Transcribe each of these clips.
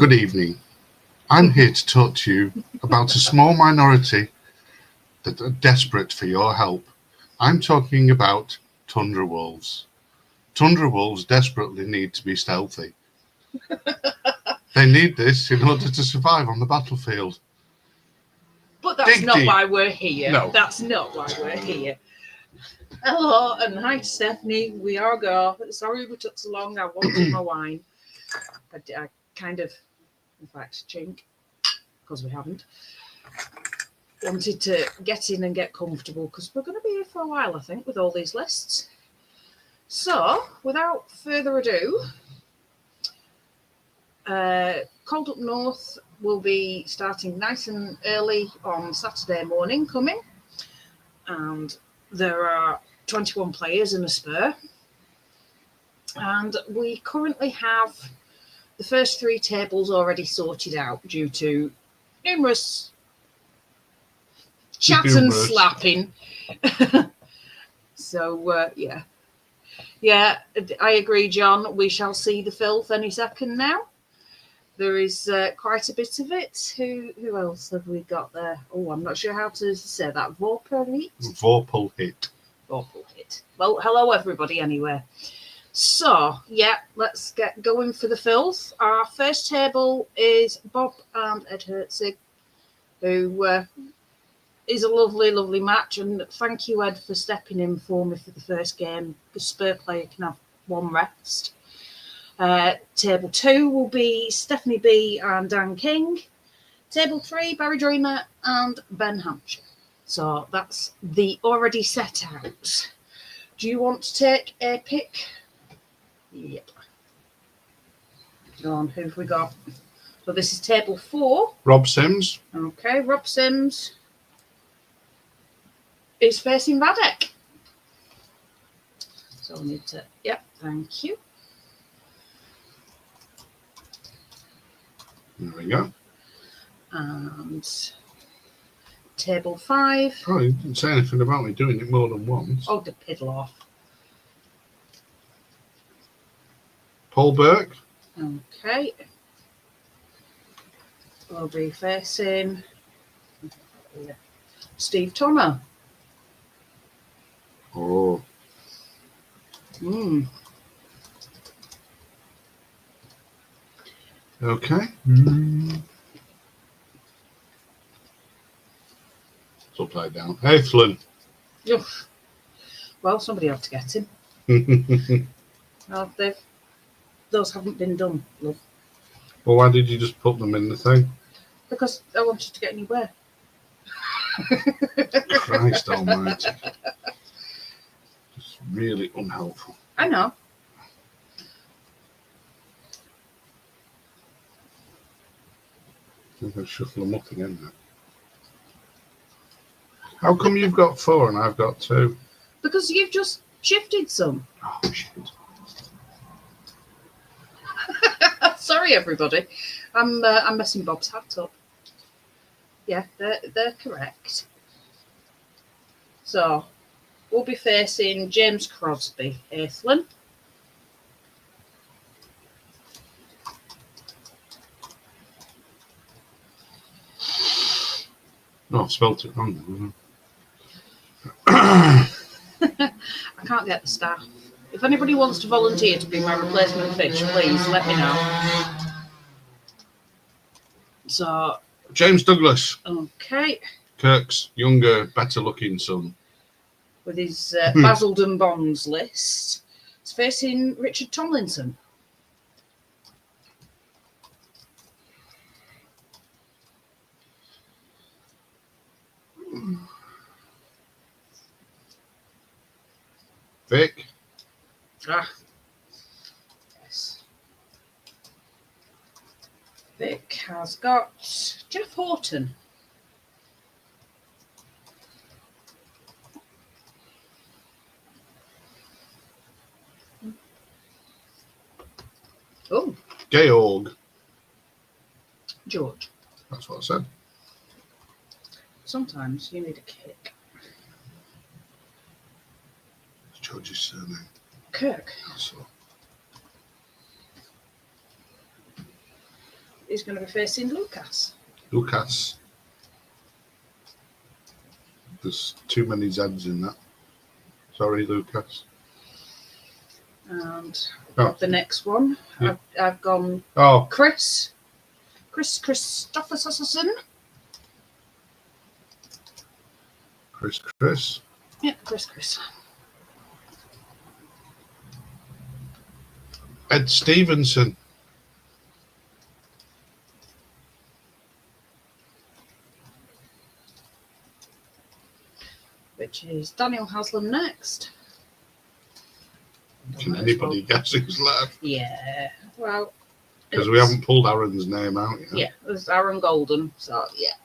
Good evening. I'm here to talk to you about a small minority that are desperate for your help. I'm talking about tundra wolves. Tundra wolves desperately need to be stealthy. They need this in order to survive on the battlefield. But that's Dig not deep. why we're here. No. That's not why we're here. Hello and hi, Stephanie. We are go. Sorry we took so long. I wanted my wine. I kind of, in fact, chink, because we haven't, wanted to get in and get comfortable because we're going to be here for a while, I think, with all these lists. So, without further ado, Cold Up North will be starting nice and early on Saturday morning coming, and there are 21 players in a spur, and we currently have the first 3 tables already sorted out due to numerous chat and slapping. So yeah, I agree, John. We shall see the filth any second now. There is quite a bit of it. Who else have we got there? Oh, I'm not sure how to say that. Vorpal hit. Well, hello everybody anyway. So, yeah, let's get going for the filth. Our first table is Bob and Ed Herzig, who is a lovely, lovely match. And thank you, Ed, for stepping in for me for the first game. The Spur player can have one rest. Table 2 will be Stephanie B and Dan King. Table 3, Barry Dreamer and Ben Hampshire. So that's the already set out. Do you want to take a pick? Yep. Go on, who have we got? So this is table 4. Rob Sims. Okay, Rob Sims is facing Vadek. So we need to, yep, thank you. There we go. And table 5. Oh, you didn't say anything about me doing it more than once. Oh, the piddle off. Paul Burke. Okay. We'll be facing Steve Turner. Oh. Okay. It's upside down. Flynn. Well, somebody had to get him. No, those haven't been done, love. Well, why did you just put them in the thing? Because I wanted to get anywhere. Christ almighty. It's really unhelpful. I know. I'm going to shuffle them up again now. How come you've got 4 and I've got 2? Because you've just shifted some. Oh, shit. Sorry, everybody. I'm messing Bob's hat up. Yeah, they're correct. So, we'll be facing James Crosby, Aithlin. No, I've spelt it wrong. I can't get the staff. If anybody wants to volunteer to be my replacement fish, please let me know. So, James Douglas. Okay. Kirk's younger, better-looking son. With his Basildon Bonds list. It's facing Richard Tomlinson. Vic. Yes. Vic has got Jeff Horton. Oh. Georg. George. That's what I said. Sometimes you need a kick. It's George's surname. Kirk. That's all. is going to be facing Lucas. Lucas. There's too many Z's in that. Sorry, Lucas. And the next one, Yeah. I've gone Chris Christopherson. Chris. Yeah, Chris. Ed Stevenson. Which is Daniel Haslam next. Can anybody guess who's left? Yeah, well... Because we haven't pulled Aaron's name out yet. Yeah, there's Aaron Golden, so yeah.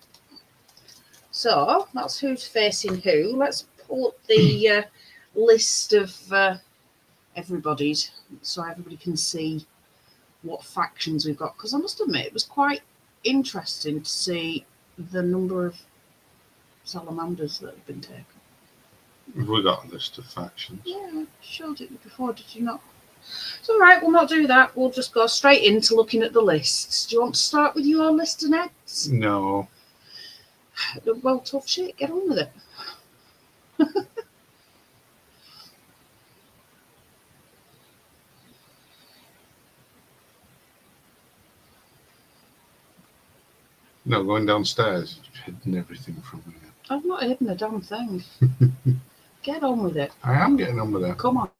So, that's who's facing who. Let's pull up the list of everybody's, so everybody can see what factions we've got. Because I must admit, it was quite interesting to see the number of salamanders that have been taken. Have we got a list of factions? Yeah, I showed it before, did you not? It's all right, we'll not do that. We'll just go straight into looking at the lists. Do you want to start with your list, Annette? No. Well, tough shit, get on with it. No, going downstairs. You've hidden everything from me. I've not hidden a damn thing. Get on with it. I am getting on with it. Come on,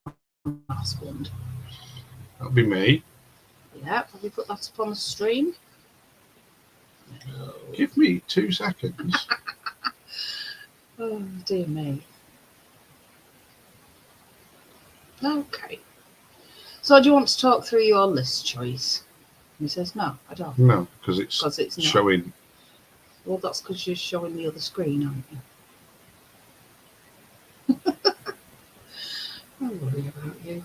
husband. That'll be me. Yeah, have you put that up on the stream? No. Give me 2 seconds. Oh, dear me. Okay. So do you want to talk through your list choice? He says, no, I don't. No, because it's not showing. Well, that's because you're showing the other screen, aren't you? Don't worry about you.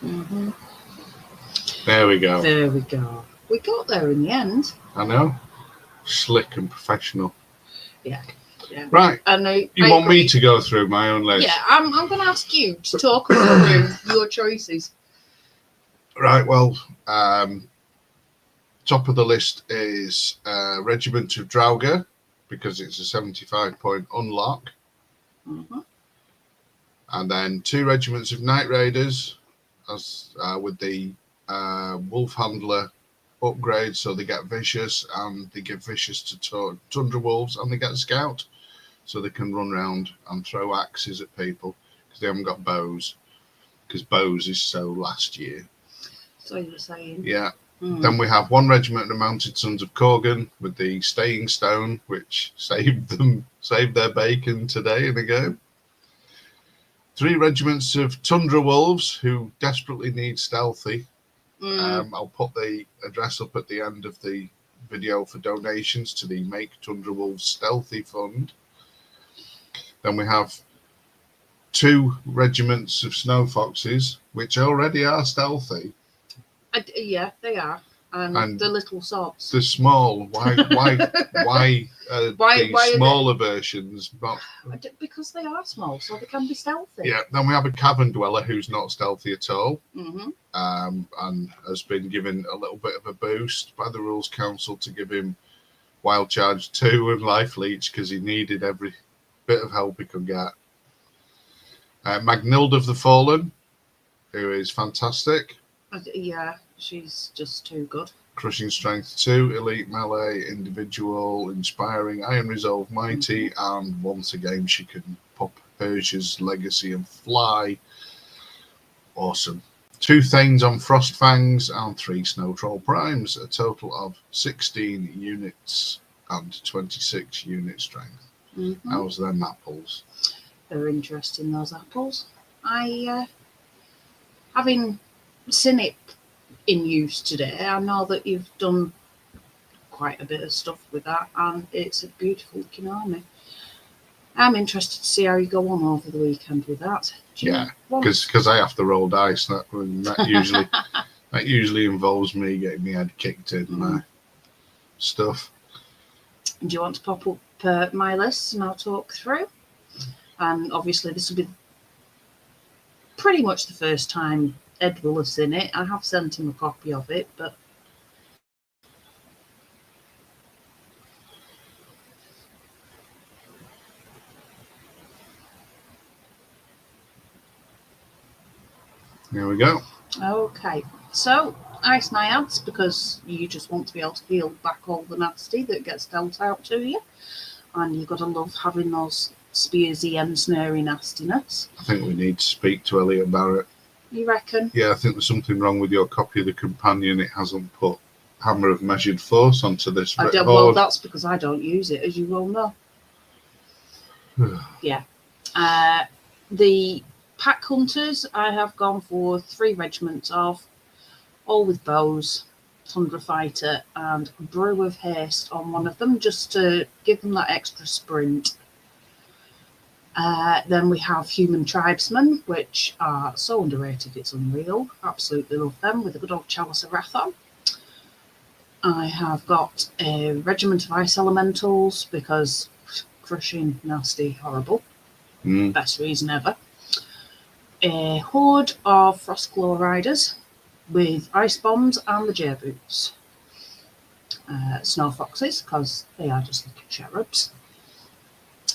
Mm-hmm. There we go. There we go. We got there in the end. I know. Slick and professional. Yeah. Yeah. Right. And you want me to go through my own list? Yeah, I'm going to ask you to talk through your choices. Right, well, top of the list is Regiment of Draugr, because it's a 75-point unlock. Mm-hmm. And then 2 regiments of Night Raiders, as with the Wolf Handler upgrade, so they get Vicious, and they give Vicious to Tundra Wolves, and they get Scout, so they can run around and throw axes at people, because they haven't got bows, because bows is so last year. So you're saying? Yeah. Then we have 1 regiment of Mounted Sons of Korgan with the Staying Stone, which saved their bacon today and ago. 3 regiments of Tundra Wolves who desperately need stealthy. I'll put the address up at the end of the video for donations to the Make Tundra Wolves Stealthy Fund. Then we have 2 regiments of Snow Foxes, which already are stealthy. Yeah, they are. And the little sods. The small, why the smaller versions? Not... Because they are small, so they can be stealthy. Yeah, then we have a Cavern Dweller who's not stealthy at all. Mm-hmm. And has been given a little bit of a boost by the Rules Council to give him Wild Charge 2 and Life Leech, because he needed every bit of help he could get. Magnilda of the Fallen, who is fantastic. Yeah, she's just too good. Crushing Strength 2, Elite Melee, Individual, Inspiring, Iron Resolve, Mighty, and once again she can pop Persia's Legacy and fly. Awesome. 2 Thanes on Frost Fangs and 3 Snow Troll Primes, a total of 16 units and 26 unit strength. Mm-hmm. How's them apples? They're interesting, those apples. Having seen it in use today, I know that you've done quite a bit of stuff with that, and it's a beautiful looking army. I'm interested to see how you go on over the weekend with that. Yeah, because I have to roll dice. That usually involves me getting my head kicked in my stuff. Do you want to pop up my list and I'll talk through? And obviously this will be pretty much the first time Ed will have seen it. I have sent him a copy of it, but Here we go. okay. So ice naiads, because you just want to be able to peel back all the nasty that gets dealt out to you, and you've got to love having those spearsy and snary nastiness. I think we need to speak to Elliot Barrett. You reckon? Yeah, I think there's something wrong with your copy of the Companion. It hasn't put Hammer of Measured Force onto this I don't, board. well, that's because I don't use it, as you will know. Yeah. The pack hunters, I have gone for 3 regiments of, all with bows, Tundra Fighter, and Brew of Haste on one of them, just to give them that extra sprint. Then we have Human Tribesmen, which are so underrated, it's unreal. Absolutely love them, with a good old Chalice of Wrath on. I have got a Regiment of Ice Elementals, because crushing, nasty, horrible. Best reason ever. A horde of Frostclaw Riders with Ice Bombs and the J Boots. Snow Foxes, because they are just little cherubs.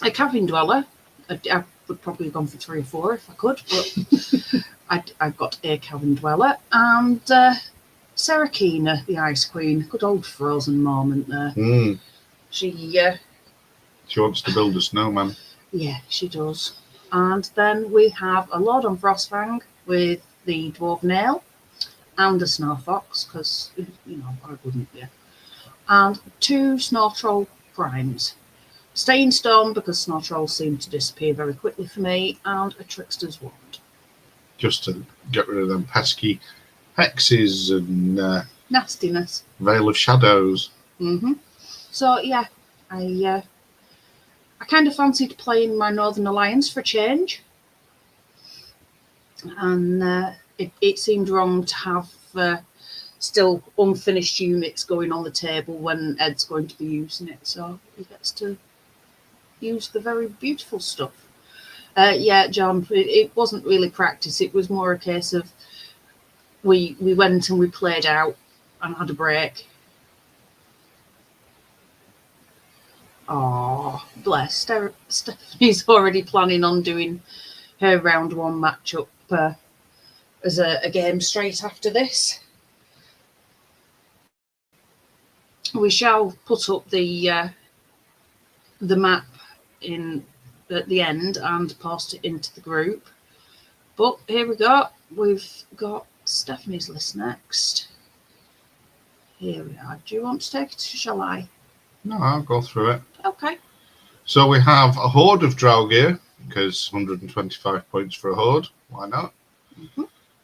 A Cavern Dweller. I would probably have gone for 3 or 4 if I could, but I've got a Cavern Dweller. And Serakina, the Ice Queen. Good old Frozen moment there. She wants to build a snowman. Yeah, she does. And then we have a Lord on Frostfang with the Dwarven Nail and a Snow Fox, because, you know, I wouldn't be. And 2 Snow Troll Primes. Staying Storm, because Snow Trolls seem to disappear very quickly for me, and a Trickster's Wand. Just to get rid of them pesky hexes and nastiness. Veil of Shadows. So, yeah, I kind of fancied playing my Northern Alliance for a change. And it seemed wrong to have still unfinished units going on the table when Ed's going to be using it. So he gets to use the very beautiful stuff. Yeah, John, it wasn't really practice. It was more a case of we went and we played out and had a break. Oh, bless. Stephanie's already planning on doing her round 1 matchup as a game straight after this. We shall put up the map in at the end and post it into the group. But here we go. We've got Stephanie's list next. Here we are. Do you want to take it, or shall I? No, I'll go through it. Okay. So we have a horde of Draugr, because 125 points for a horde. Why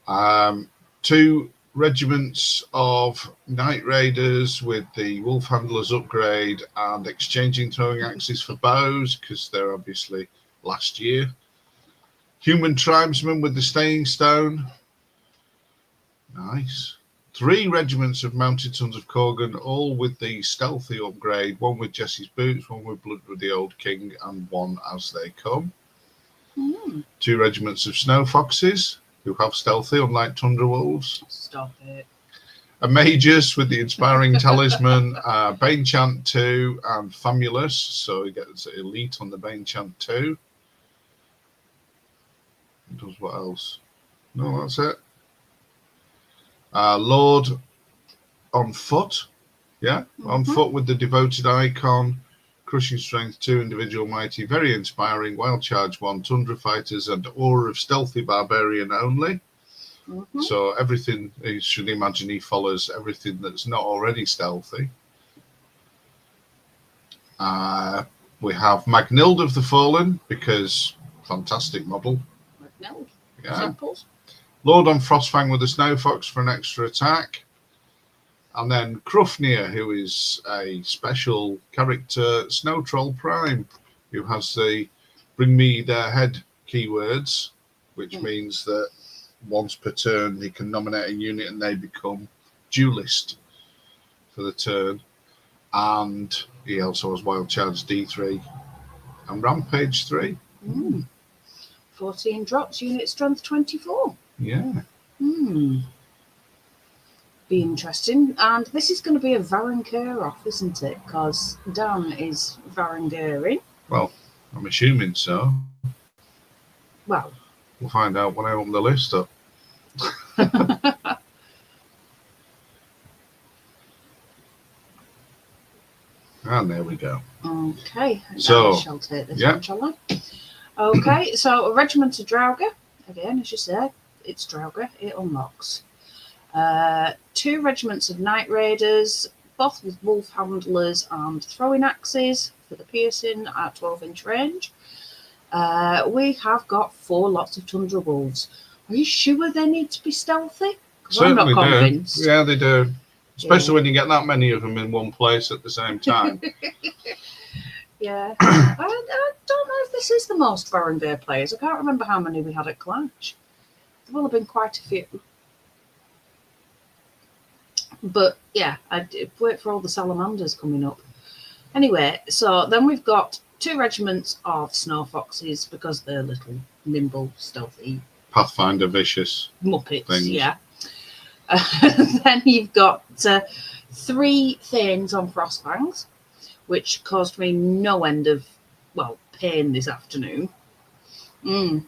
not? 2 regiments of Night Raiders with the Wolf Handlers upgrade and exchanging throwing axes for bows, because they're obviously last year. Human Tribesmen with the Staying Stone. Nice. 3 regiments of Mounted Sons of Korgan, all with the Stealthy upgrade, 1 with Jesse's Boots, 1 with Blood with the Old King, and 1 as they come. 2 regiments of Snow Foxes, who have Stealthy, unlike Tundra Wolves. Stop it. A Magus with the Inspiring Talisman, Bane Chant 2, and Famulus, so he gets Elite on the Bane Chant 2. Does what else? No, that's it. Lord on foot, on foot with the Devoted Icon, Crushing Strength 2, Individual Mighty, very inspiring, Wild Charge 1, Tundra Fighters, and Aura of Stealthy Barbarian only. So everything, you should imagine he follows everything that's not already stealthy. We have Magnild of the Fallen, because fantastic model. Magnild. Yeah. Examples. Lord on Frostfang with a Snow Fox for an extra attack. And then Krufnir, who is a special character, Snow Troll Prime, who has the Bring Me Their Head keywords, which means that once per turn he can nominate a unit and they become duelist for the turn. And he also has Wild Charge D3 and Rampage 3. 14 drops, unit strength 24. Yeah. Be interesting. And this is going to be a Varangur off, isn't it? Because Dan is Varanguri. Well, I'm assuming so. Well, we'll find out when I open the list up. And there we go. Okay. So, I shall take this one, shall I? Okay, so a regiment of Draugr. Again, as you said, it's Draugr. It unlocks. 2 regiments of Night Raiders, both with wolf handlers and throwing axes for the piercing at 12-inch range. We have got 4 lots of Tundra Wolves. Are you sure they need to be stealthy? Because I'm not convinced. Do. Yeah, they do. Especially when you get that many of them in one place at the same time. Yeah. I don't know if this is the most Varangur players. I can't remember how many we had at Clash. There will have been quite a few. But yeah, I'd wait for all the salamanders coming up. Anyway, so then we've got 2 regiments of snow foxes because they're little, nimble, stealthy Pathfinder vicious muppets. things. Yeah. Then you've got 3 Thanes on Frostfangs, which caused me no end of, pain this afternoon. Oh,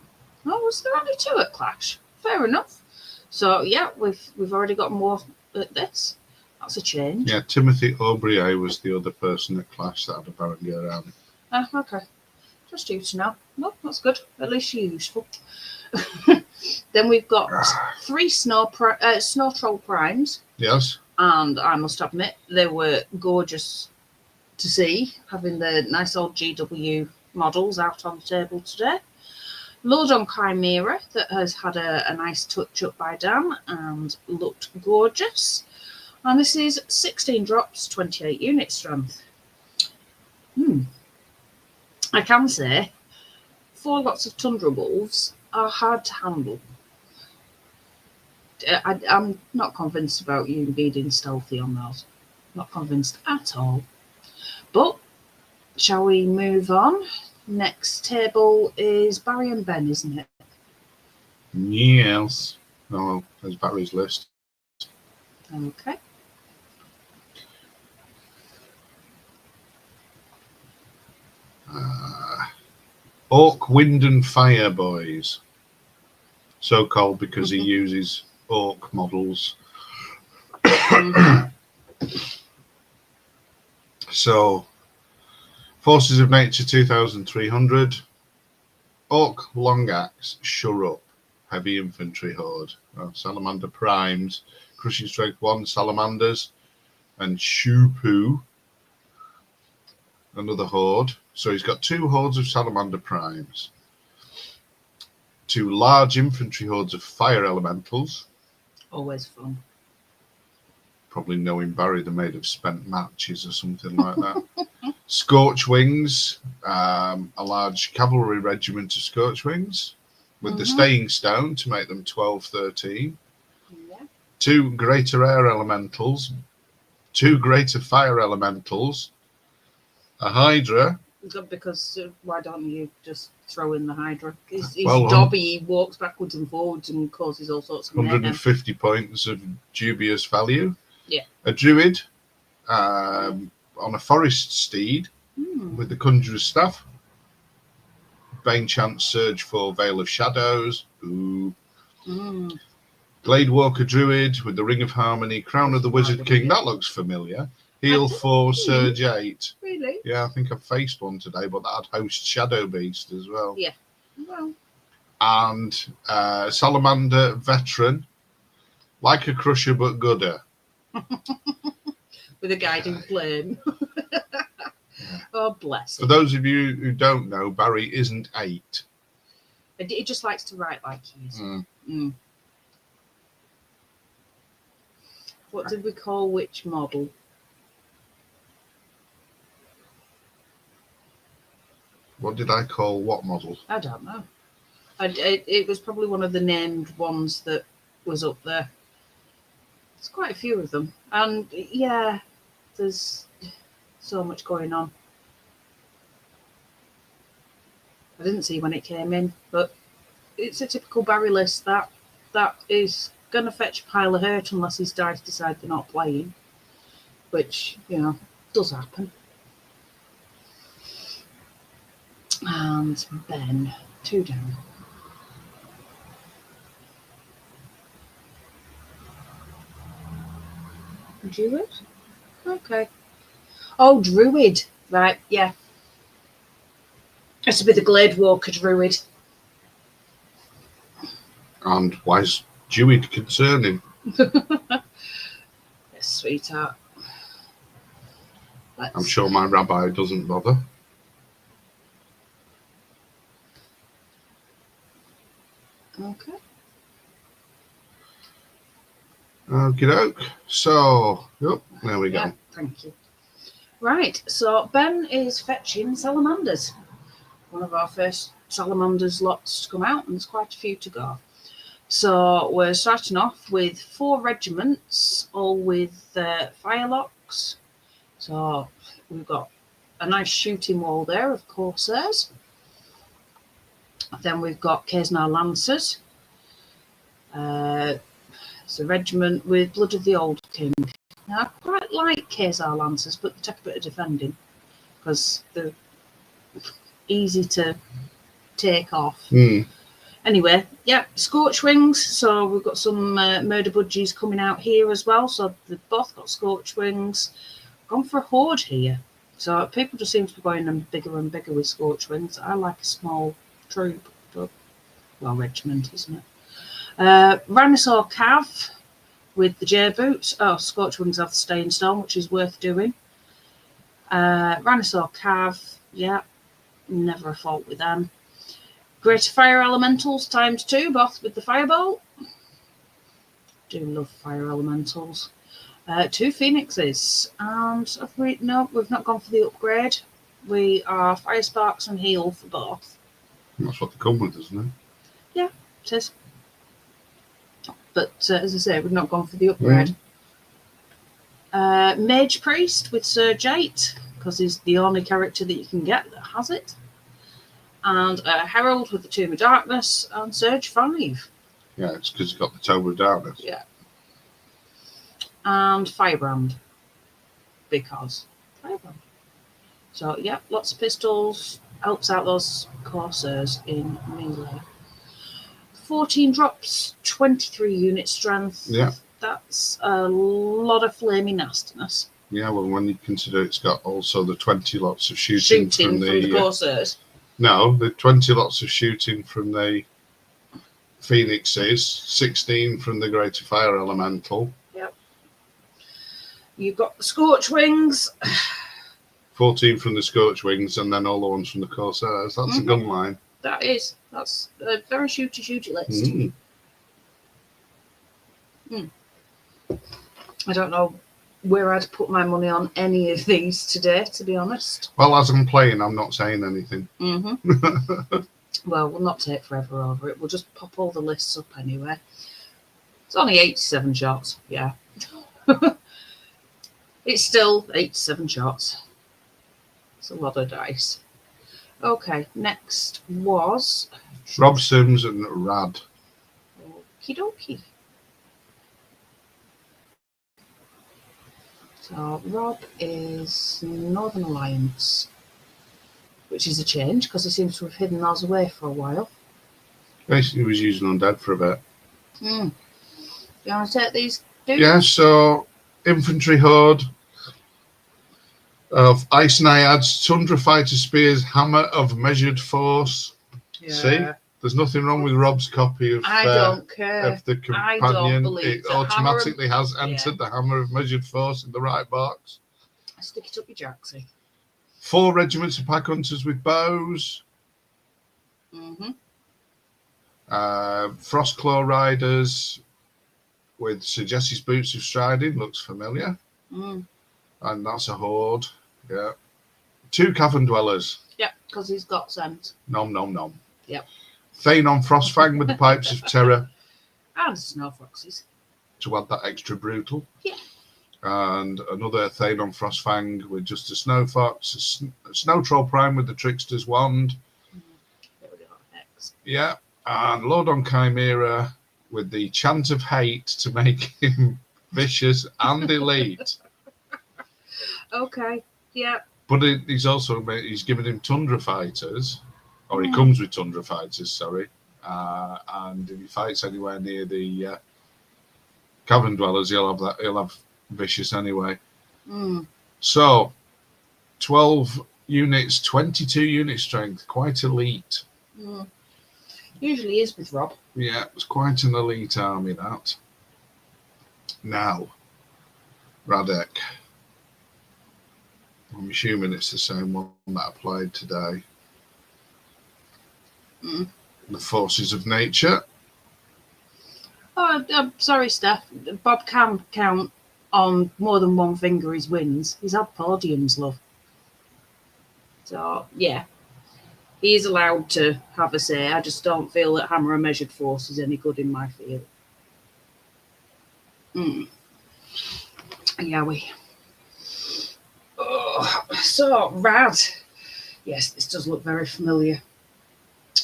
was there only 2 at Clash? Fair enough. So yeah, we've already got more at this. That's a change. Yeah, Timothy Aubrier was the other person at Clash that had a Varangur army. Okay. Just you to know. No, that's good. At least you're useful. Then we've got 3 Snow Troll Primes. Yes. And I must admit, they were gorgeous to see, having the nice old GW models out on the table today. Lord on Chimera that has had a nice touch up by Dan and looked gorgeous. And this is 16 drops, 28 unit strength. I can say 4 lots of Tundra Wolves are hard to handle. I'm not convinced about you being stealthy on those. Not convinced at all. But shall we move on? Next table is Barry and Ben, isn't it? Yes. Oh, there's Barry's list. Okay. Orc Wind and Fire Boys. So called because he uses orc models. So, Forces of Nature 2300. Orc Long Axe, Shur Up, Heavy Infantry Horde. Salamander Primes, Crushing Strength 1 Salamanders, and Shupu, another horde. So he's got 2 hordes of Salamander Primes, 2 large infantry hordes of Fire Elementals. Always fun. Probably knowing Barry, they're made of spent matches or something like that. Scorch Wings, a large cavalry regiment of Scorch Wings with the Staying Stone to make them 12-13. Yeah. 2 Greater Air Elementals, 2 Greater Fire Elementals, a Hydra. Because why don't you just throw in the Hydra? He's Well, Dobby, he walks backwards and forwards and causes all sorts of 150 points of dubious value. Yeah. A Druid on a Forest Steed with the Conjurer's Staff. Bane Chance Surge for Veil of Shadows. Ooh. Glade Walker Druid with the Ring of Harmony, Crown of the Wizard King. That looks familiar. Heal 4, Surge 8. Really? Yeah, I think I faced one today, but that had Host Shadow Beast as well. Yeah. Well. And Salamander Veteran, like a Crusher but gooder. With a guiding flame. Oh, bless him. For those of you who don't know, Barry isn't 8. He just likes to write like he is. What did we call which model? What did I call what model? I don't know. It was probably one of the named ones that was up there. There's quite a few of them. And yeah, there's So much going on. I didn't see when it came in, but it's a typical Barry list that is going to fetch a pile of hurt unless his dice decide they're not playing, which, you know, does happen. And Ben, 2 down. Druid? Okay. Oh, Druid. Right, yeah. It's to be the Glade Walker Druid. And why is Druid concerning? Yes, sweetheart. I'm sure my rabbi doesn't bother. Okay. Okie doke. So, yep, there we go. Yeah, thank you. Right, so Ben is fetching salamanders. One of our first salamanders lots to come out, and there's quite a few to go. So we're starting off with 4 regiments, all with firelocks. So we've got a nice shooting wall there of Corsairs. Then we've got Kesnar Lancers. It's a regiment with Blood of the Old King. Now, I quite like Kesnar Lancers, but they take a bit of defending because they're easy to take off. Anyway, yeah, Scorch Wings. So we've got some murder budgies coming out here as well. So they've both got Scorch Wings. Gone for a horde here. So people just seem to be going and bigger with Scorch Wings. I like a small troop. Well, regiment, isn't it? Rhinosaur Cav with the J boots. Oh, Scorch Wings have the Staying Stone, which is worth doing. Rhinosaur Cav, yeah, never a fault with them. Greater Fire Elementals ×2, both with the Firebolt. Do love Fire Elementals. 2 Phoenixes, and we've not gone for the upgrade. We are Fire Sparks and Heal for both. That's what they come with, isn't it? Yeah, it is. But as I say, we've not gone for the upgrade. Mage Priest with Surge 8, because he's the only character that you can get that has it. And Herald with the Tomb of Darkness and Surge 5. Yeah, it's because he's got the Tomb of Darkness. Yeah. And Firebrand. Because Firebrand. So, yeah, lots of pistols. Helps out those Corsairs in melee. 14 drops, 23 unit strength. Yeah. That's a lot of flaming nastiness. Yeah, well, when you consider it's got also the 20 lots of shooting from the Corsairs. No, the 20 lots of shooting from the Phoenixes, 16 from the Greater Fire Elemental. Yep. You've got the Scorch Wings. 14 from the Scorch Wings, and then all the ones from the Corsairs. That's a gun line. That's a very shooty list. I don't know where I'd put my money on any of these today, to be honest. Well, as I'm playing, I'm not saying anything. Well, we'll not take forever over it. We'll just pop all the lists up anyway. It's only 87 shots, yeah. It's still 87 shots. It's a lot of dice. Okay, next was Rob Sims and Rad. Okie dokie. So Rob is Northern Alliance, which is a change because he seems to have hidden those away for a while. Basically, he was using Undead for a bit. Do you want to take these, dude? Yeah, so Infantry Horde of Ice Naiads, Tundra Fighter Spears, Hammer of Measured Force. Yeah. See? There's nothing wrong with Rob's copy of I don't care. Of the Companion. I don't believe it automatically has entered the Hammer of Measured Force in the right box. Stick it up your jacksy. 4 regiments of Pack Hunters with bows. Frostclaw Riders with Sir Jesse's Boots of Striding. Looks familiar. And that's a horde. Yeah. 2 Cavern Dwellers. Yep, because he's got scent. Nom nom nom. Yep. Thanon Frostfang with the Pipes of Terror. And Snow Foxes. To add that extra brutal. Yeah. and another Thanon Frostfang with just a Snow Fox, a Snow Troll Prime with the Trickster's Wand. There we go. X. Yeah, and Lordon Chimera with the Chant of Hate to make him vicious and elite. Okay. Yeah. But he's given him Tundra Fighters, or he comes with Tundra Fighters, sorry. And if he fights anywhere near the Cavern Dwellers, he'll have vicious anyway. So 12 units, 22 unit strength, quite elite. Usually is with Rob. Yeah, it was quite an elite army, that. Now, Radek. I'm assuming it's the same one that applied today. The Forces of Nature. Oh, I'm sorry, Steph. Bob can count on more than one finger his wins. He's had podiums, love. So, yeah. He's allowed to have a say. I just don't feel that Hammer and Measured Force is any good in my field. Yowie. Oh, so, Rad. Yes, this does look very familiar.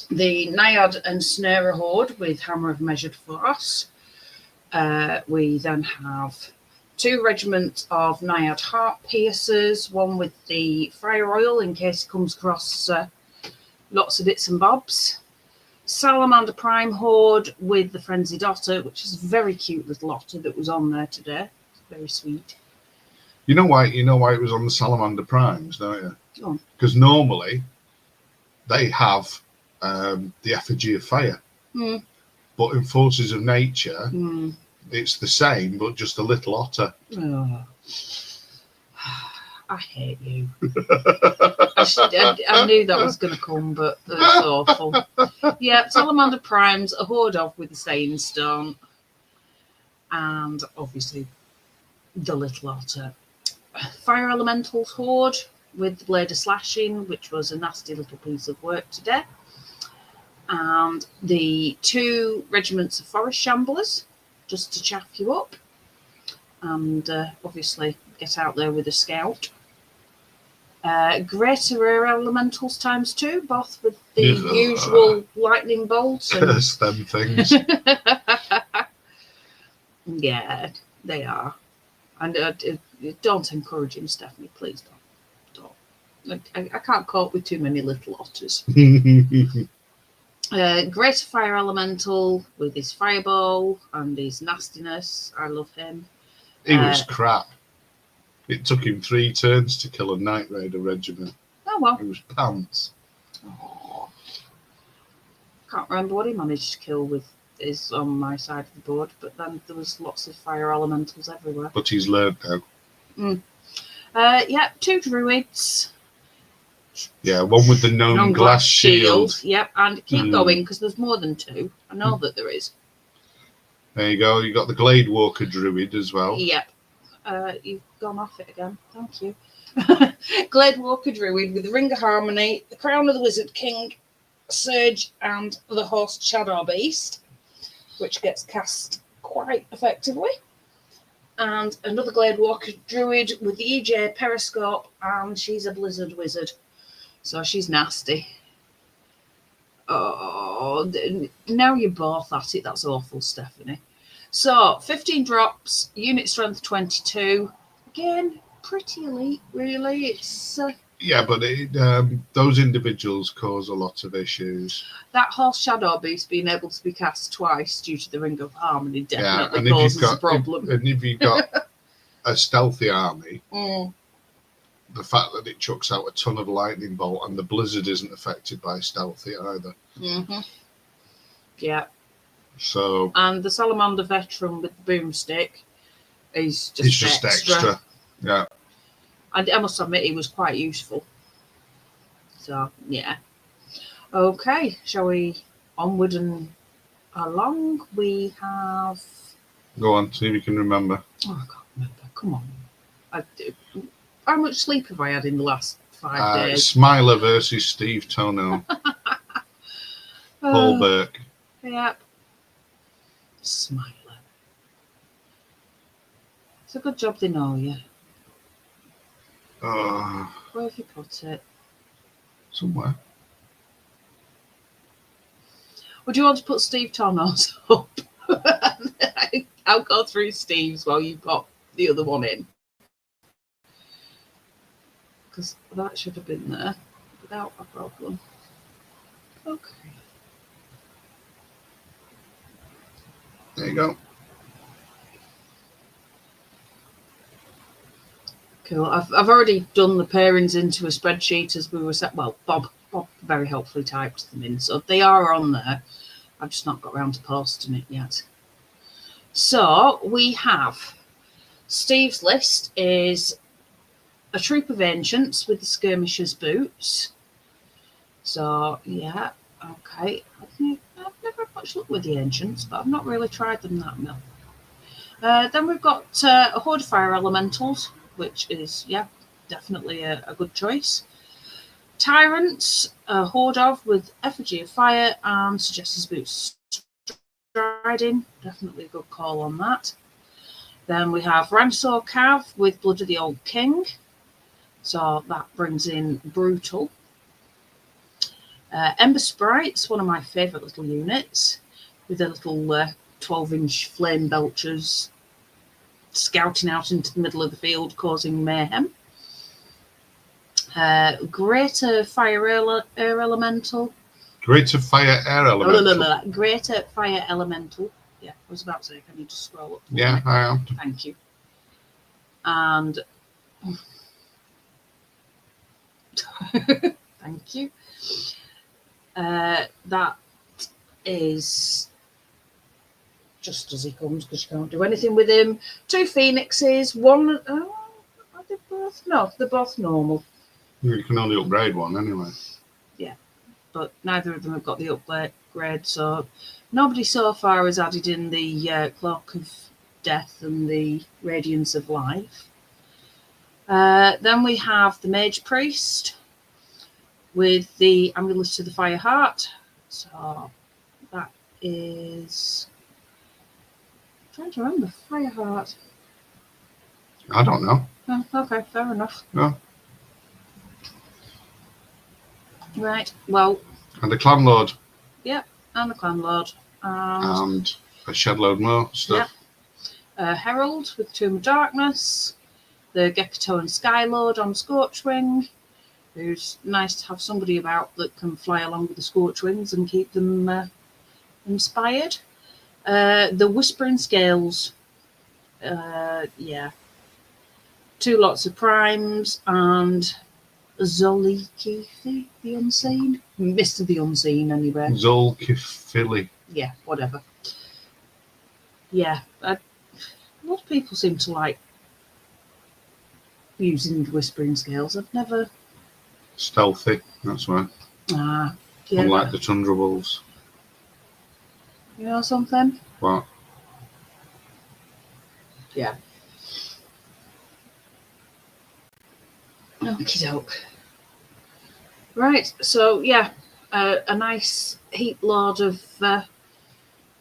The Naiad and Snarer Horde with Hammer of Measured Force. We then have 2 regiments of Naiad Heart Piercers, one with the Fire Oil in case it comes across lots of bits and bobs. Salamander Prime Horde with the Frenzied Otter, which is a very cute little otter that was on there today. It's very sweet. You know why it was on the Salamander Primes, don't you? Because normally they have the effigy of fire. But in Forces of Nature, it's the same, but just a little otter. Oh. I hate you. I knew that was going to come, but it's awful. Yeah, Salamander Primes, a horde of with the Saiyan Stone, and obviously the little otter. Fire Elementals Horde with the Blade of Slashing, which was a nasty little piece of work today. And the 2 regiments of Forest Shamblers, just to chaff you up. And obviously get out there with a scout. Greater Air Elementals ×2, both with the usual lightning bolts. Curse them things. Yeah, they are. And don't encourage him, Stephanie, please don't. I can't cope with too many little otters. Greater Fire Elemental with his fireball and his nastiness. I love him. He was crap. It took him 3 turns to kill a Night Raider regiment. Oh, well. He was pants. Oh. Can't remember what he managed to kill with his on my side of the board, but then there was lots of fire elementals everywhere. But he's learned now. Yeah, 2 druids. Yeah, one with the gnome glass shield. Yep, and keep going because there's more than 2. I know that there is. There you go. You got the Glade Walker druid as well. Yep. You've gone off it again. Thank you. Glade Walker druid with the Ring of Harmony, the Crown of the Wizard King, Surge, and the Host Shadow Beast, which gets cast quite effectively. And another Glade Walker druid with the EJ Periscope, and she's a Blizzard Wizard. So she's nasty. Oh, now you're both at it. That's awful, Stephanie. So, 15 drops, unit strength 22. Again, pretty elite, really. It's yeah, but those individuals cause a lot of issues. That Horse Shadow Beast being able to be cast twice due to the Ring of Harmony definitely and causes a problem. If you've got a stealthy army, the fact that it chucks out a ton of lightning bolt and the blizzard isn't affected by stealthy either. Yeah. So. And the Salamander Veteran with the boomstick is just extra. Yeah. And I must admit, he was quite useful. So, yeah. Okay, shall we onward and along? We have... Go on, see if you can remember. Oh, I can't remember. Come on. How much sleep have I had in the last 5 days? Smiler versus Steve Tono. Paul Burke. Yep. Smiler. It's a good job they know you. Uh, Where have you put it? somewhere. Would you want to put Steve Tornos up? I'll go through Steve's while you pop the other one in. Because that should have been there without a problem. Okay. There you go. Cool. I've already done the pairings into a spreadsheet as we were set. Well, Bob very helpfully typed them in, so they are on there. I've just not got around to posting it yet. So we have Steve's list is a troop of ancients with the skirmishers' boots. So yeah, okay. I've never had much luck with the ancients, but I've not really tried them that much. Then we've got a horde of fire elementals, which is definitely a good choice. Tyrants, a horde of with effigy of fire and suggests boots striding. Definitely a good call on that. Then we have Ransaw Cav with Blood of the Old King. So that brings in brutal. Ember Sprites, one of my favourite little units, with their little 12-inch flame belchers scouting out into the middle of the field, causing mayhem. Greater Fire Air Elemental. Greater Fire Air Elemental. Greater Fire Elemental. Yeah, I was about to say, can you just scroll up? Yeah, I am. Thank you. And thank you. That is just as he comes because you can't do anything with him. 2 phoenixes, one. Oh, are they both? No, they're both normal. You can only upgrade one anyway. Yeah, but neither of them have got the upgrade, so nobody so far has added in the Cloak of Death and the Radiance of Life. Then we have the Mage Priest with the Amulet of the Fire Heart. So that is. I'm trying to remember. Fire Heart. I don't know. Oh, okay, fair enough. No. Right, well. And the Clan Lord. Yep, and the Clan Lord. And a shed load more stuff. Yep. Herald with Tomb of Darkness. The Gekatoan Sky Lord on Scorchwing, who's nice to have somebody about that can fly along with the Scorchwings and keep them inspired. The Whispering Scales. 2 lots of primes and Zoliki, the Unseen. Mr. the Unseen, anyway. Zolkifili. Yeah, whatever. Yeah, a lot of people seem to like using the Whispering Scales. I've never. Stealthy, that's why. Yeah, Unlike the Tundra Wolves. You know something? What? Yeah. Okie doke. Right, so yeah, a nice heap load of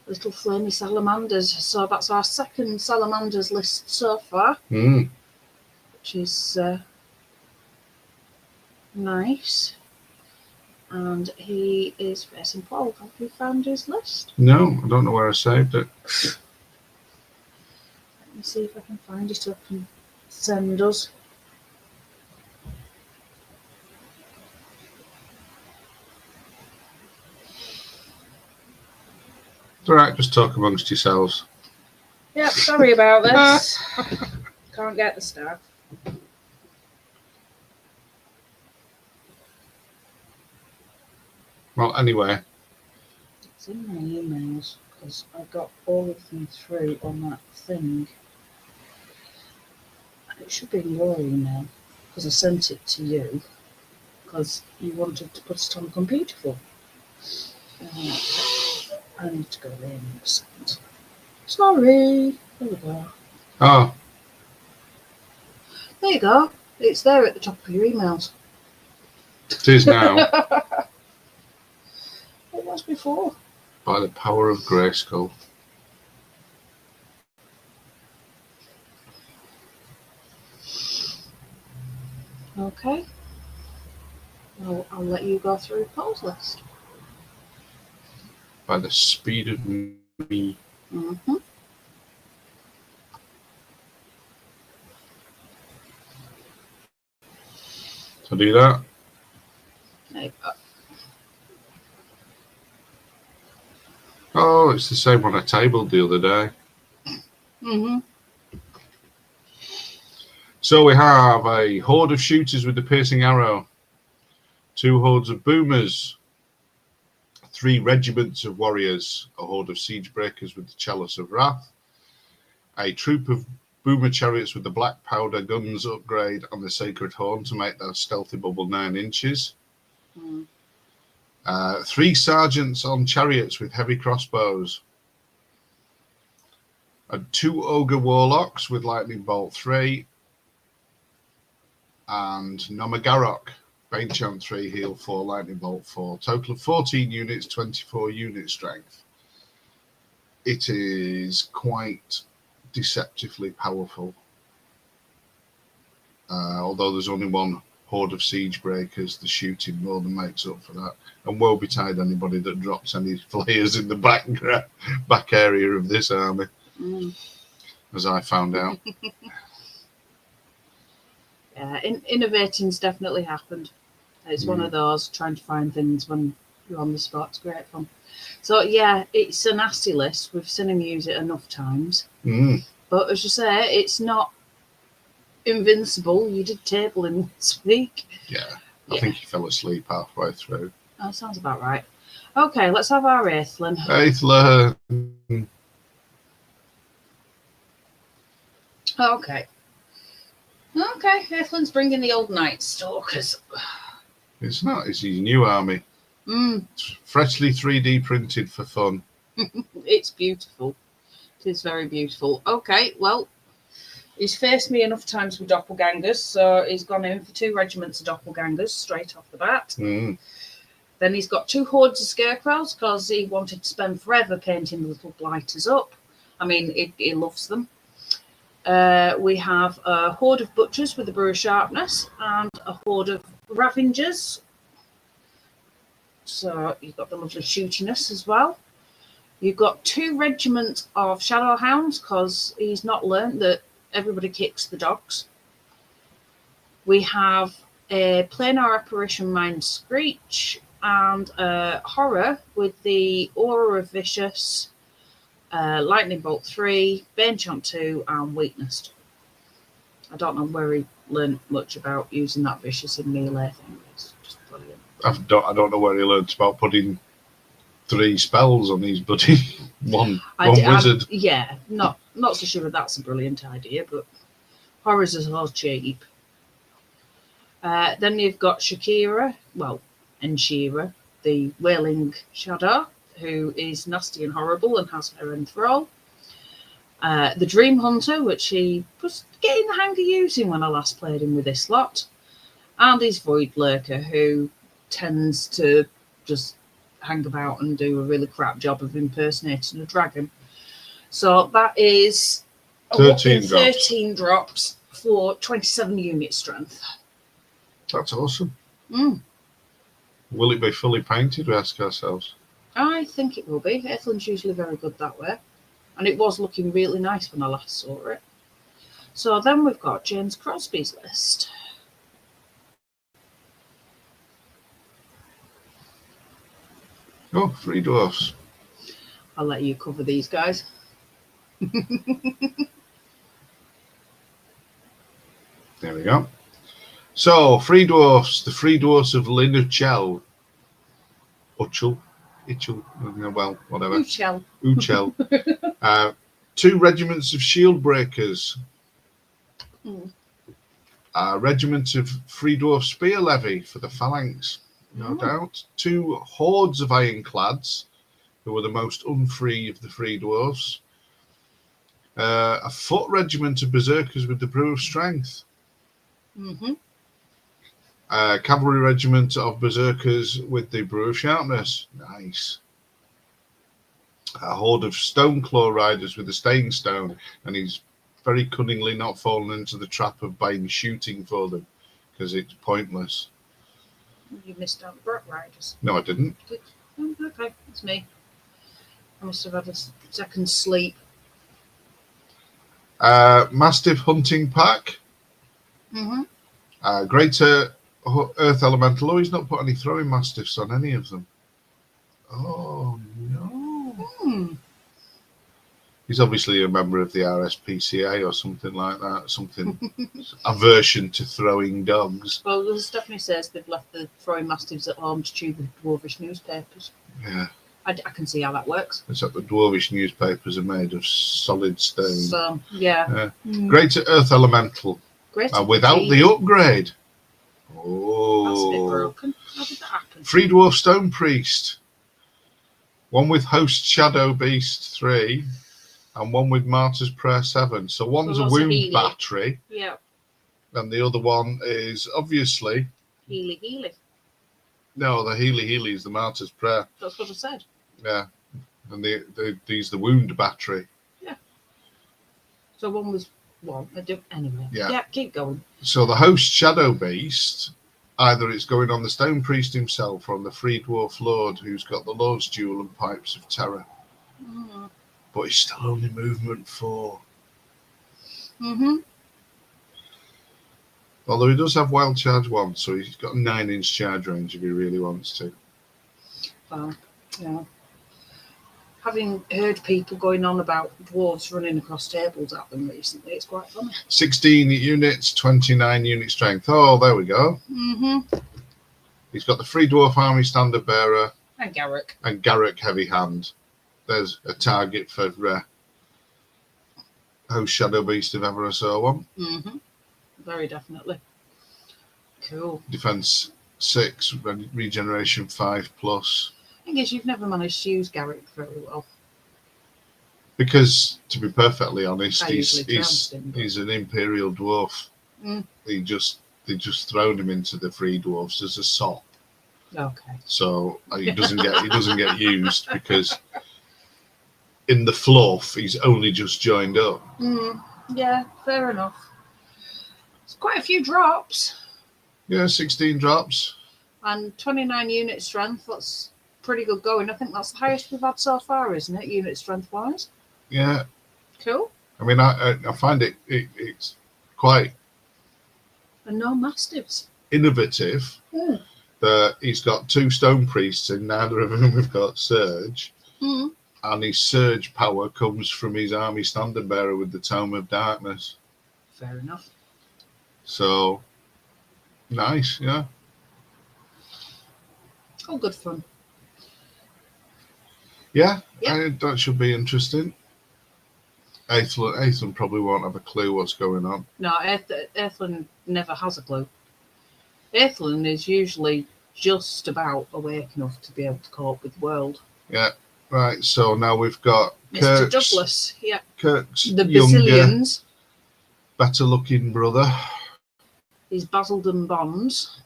little flamey salamanders. So that's our second salamanders list so far, which is nice. And he is facing Paul. Have you found his list? No, I don't know where I saved it. Let me see if I can find it up and send us. It's alright, just talk amongst yourselves. Yep, sorry about this. Can't get the stuff. Well, anyway. It's in my emails because I got all of them through on that thing. It should be in your email because I sent it to you because you wanted to put it on the computer for. I need to go in a second. Sorry. There we go. Oh. There you go. It's there at the top of your emails. It is now. It was before. By the power of Grayskull. Okay. Well, I'll let you go through Paul's list. By the speed of me. Mm-hmm. So do that. There you go. Oh, it's the same one I tabled the other day. Mm-hmm. So we have a horde of shooters with the piercing arrow, 2 hordes of boomers, 3 regiments of warriors, a horde of siege breakers with the chalice of wrath, a troop of boomer chariots with the black powder guns upgrade and the sacred horn to make their stealthy bubble 9 inches. 3 sergeants on chariots with heavy crossbows. And 2 ogre warlocks with lightning bolt 3. And Nomagarok, Banechant 3, heal 4, lightning bolt 4. Total of 14 units, 24 unit strength. It is quite deceptively powerful. Although there's only 1 horde of siege breakers, the shooting more than makes up for that. And woe betide anybody that drops any flayers in the back area of this army, as I found out. Yeah, innovating's definitely happened. It's one of those, trying to find things when you're on the spot. It's great fun. So, yeah, it's a nasty list. We've seen him use it enough times. But as you say, it's not invincible. You did table him this week. Yeah, I think he fell asleep halfway through. That sounds about right. Okay, let's have our Aethlin. Aethlin. Okay. Okay, Aethlin's bringing the old Night Stalkers. It's not. It's his new army. It's freshly 3D printed for fun. It's beautiful. It is very beautiful. Okay, well, he's faced me enough times with doppelgangers, so he's gone in for 2 regiments of doppelgangers straight off the bat. Then he's got 2 hordes of scarecrows because he wanted to spend forever painting the little blighters up. I mean, he loves them. We have a horde of butchers with the brew of sharpness and a horde of ravengers. So you've got the lovely shootiness as well. You've got 2 regiments of shadow hounds because he's not learnt that everybody kicks the dogs. We have a planar apparition mind screech and a horror with the aura of vicious, lightning bolt 3, Banechant 2, and weakness 2. I don't know where he learnt much about using that vicious in melee thing. It's just brilliant. I don't know where he learnt about putting 3 spells on his buddy. one wizard. Yeah, not so sure that's a brilliant idea, but horrors are all cheap. Then you've got Shakira, Enshira, the Wailing Shadow, who is nasty and horrible and has her in thrall. The Dream Hunter, which he was getting the hang of using when I last played him with this lot. And his Void Lurker, who tends to just hang about and do a really crap job of impersonating a dragon. So that is 13 drops for 27 unit strength. That's awesome. Will it be fully painted, we ask ourselves? I think it will be. Aethlin's usually very good that way. And it was looking really nice when I last saw it. So then we've got James Crosby's list. Oh, 3 dwarfs. I'll let you cover these guys. There we go. So, 3 dwarfs. The 3 dwarfs of Linuchel. Itchel, well, whatever. Uchel. 2 regiments of shield breakers. A regiment of 3 dwarf spear levy for the phalanx, no doubt. 2 hordes of ironclads, who were the most unfree of the 3 dwarfs. A foot regiment of berserkers with the brew of strength. A cavalry regiment of berserkers with the brew of sharpness. Nice. A horde of Stoneclaw riders with the staying stone, and he's very cunningly not fallen into the trap of buying shooting for them. because it's pointless. You missed out the Brock Riders. No, I didn't. Oh, okay, it's me. I must have had a second sleep. Mastiff Hunting Pack. Mm-hmm. Greater Earth Elemental. Oh, he's not put any throwing Mastiffs on any of them. Oh, no. Hmm. He's obviously a member of the RSPCA or something like that. Something aversion to throwing dogs. Well, Stephanie says they've left the throwing mastiffs at home to chew the dwarvish newspapers. Yeah. I can see how that works. Except the dwarvish newspapers are made of solid stone. So, yeah. Greater Earth Elemental. Greater without the upgrade. Oh. That's a bit broken. How did that happen? Free Dwarf Stone Priest. One with Host Shadow Beast 3. And one with Martyr's Prayer 7. So one's a wound battery. Yeah. And the other one is obviously... Healy. No, the Healy is the Martyr's Prayer. That's what I said. Yeah. And these the wound battery. Yeah. So one was one. Anyway. Yeah. Keep going. So the Host Shadow Beast, either it's going on the Stone Priest himself or on the Free Dwarf Lord who's got the Lord's Jewel and Pipes of Terror. Mm. But it's still only movement 4. Mm-hmm. Although he does have Wild Charge 1, so he's got a 9-inch charge range if he really wants to. Well, yeah. Having heard people going on about dwarves running across tables at them recently, it's quite funny. 16 units, 29 unit strength. Oh, there we go. Mm-hmm. He's got the Free Dwarf Army Standard Bearer. And Garrick. And Garrick Heavy Hand. There's a target for Host Shadow Beast if ever I saw one. Mm-hmm. Very definitely. Cool. Defense 6, regeneration 5+. I guess you've never managed to use Garrick very well. Because, to be perfectly honest, he's an Imperial Dwarf. Mm. They just thrown him into the Free Dwarfs as a sop. Okay. So he doesn't get used because in the fluff he's only just joined up. Yeah, fair enough. It's quite a few drops. Yeah, 16 drops. And 29 unit strength. That's pretty good going. I think that's the highest we've had so far, isn't it? Unit strength wise. Yeah. Cool. I mean, I find it's quite. And no mastiffs. Innovative. Mm. That he's got 2 Stone Priests and neither of them have got Surge. Mm. And his Surge power comes from his Army Standard Bearer with the Tome of Darkness. Fair enough. So, nice, yeah. Oh, good fun. Yeah, that should be interesting. Aethelin probably won't have a clue what's going on. No, Aethelin never has a clue. Aethelin is usually just about awake enough to be able to cope with the world. Yeah, right. So now we've got Mr. Douglas. Yeah. Kirk's the younger, Basilians. better-looking brother. His Basildon Bonds.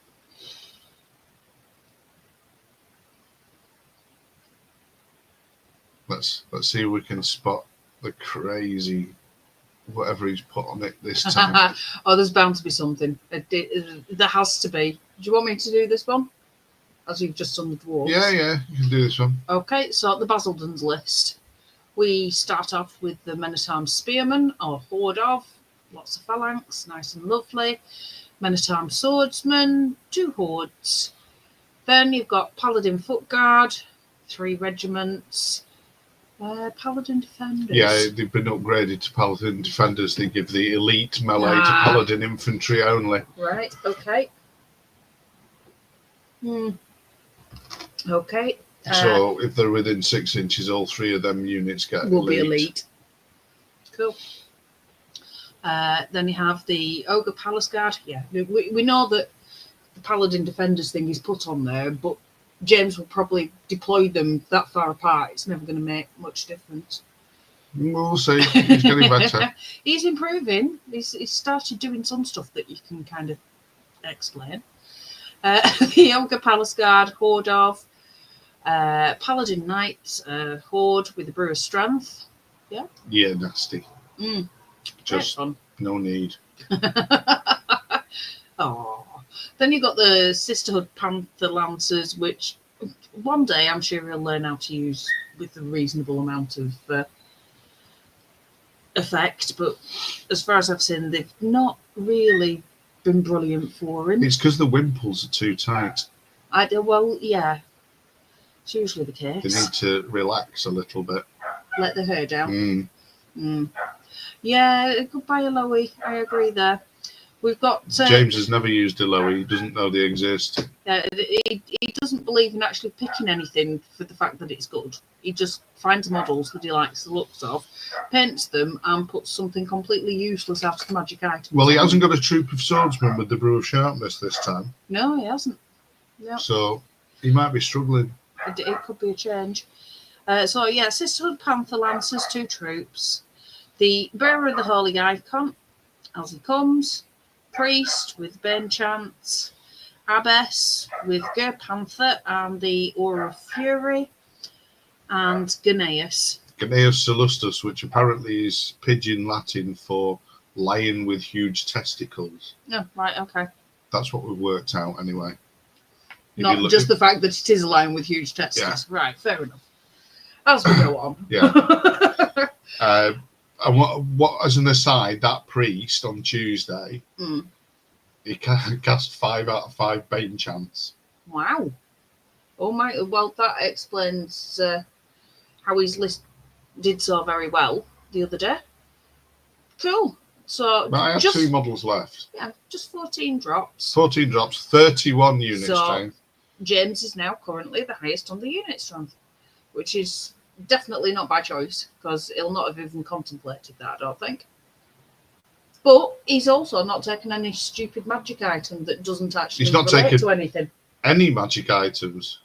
Let's see if we can spot the crazy whatever he's put on it this time. Oh, there's bound to be something. There has to be. Do you want me to do this one? As you've just done the dwarves. Yeah, you can do this one. Okay, so the Basildon's list. We start off with the Men-at-Arms Spearmen, or Horde of. Lots of phalanx, nice and lovely. Men-at-Arms Swordsmen, 2 hordes. Then you've got Paladin Foot Guard, 3 regiments. Paladin Defenders. Yeah, they've been upgraded to Paladin Defenders. They give the elite melee to Paladin Infantry only. Right, okay. Okay. So if they're within 6 inches, all 3 of them units will be elite. Cool. Then you have the Ogre Palace Guard. Yeah, we know that the Paladin Defenders thing is put on there, but James will probably deploy them that far apart. It's never going to make much difference. We'll see. He's getting better. He's improving. He's started doing some stuff that you can kind of explain. The Ogre Palace Guard, Horde of. Paladin Knights, Horde with the Brewer Strength. Yeah? Yeah, nasty. Just fun. no need. Oh, Then you've got the Sisterhood Panther Lancers, which one day I'm sure he'll learn how to use with a reasonable amount of effect. But as far as I've seen, they've not really been brilliant for him. It's because the wimples are too tight. Well, yeah. It's usually the case. They need to relax a little bit. Let the hair down. Yeah, goodbye a Lowy. I agree there. We've got... James has never used a Lowy. He doesn't know they exist. He doesn't believe in actually picking anything for the fact that it's good. He just finds models that he likes the looks of, paints them, and puts something completely useless out of the magic items. Well, he hasn't got a troop of swordsmen with the brew of sharpness this time. No, he hasn't. No. So he might be struggling. It could be a change. So, yeah, Sisterhood Panther Lancers, 2 troops. The Bearer of the Holy Icon, as he comes. Priest with Bane Chance. Abbess with Ger Panther and the Aura of Fury. And Gnaeus. Gnaeus Salustus, which apparently is Pidgin Latin for lion with huge testicles. Oh, right, okay. That's what we've worked out anyway. Not just the fact that it is a lion with huge testicles. Yeah. Right, fair enough. As we go on. Yeah. And what, as an aside, that priest on Tuesday, he cast 5 out of 5 Bane Chance. Wow. Oh my! Well, that explains how his list did so very well the other day. Cool. So, but I have 2 models left. Yeah, just 14 drops. 14 drops, 31 unit strength. James is now currently the highest on the unit strength, which is definitely not by choice, because he'll not have even contemplated that, I don't think. But he's also not taken any stupid magic item that doesn't actually relate to anything. Any magic items?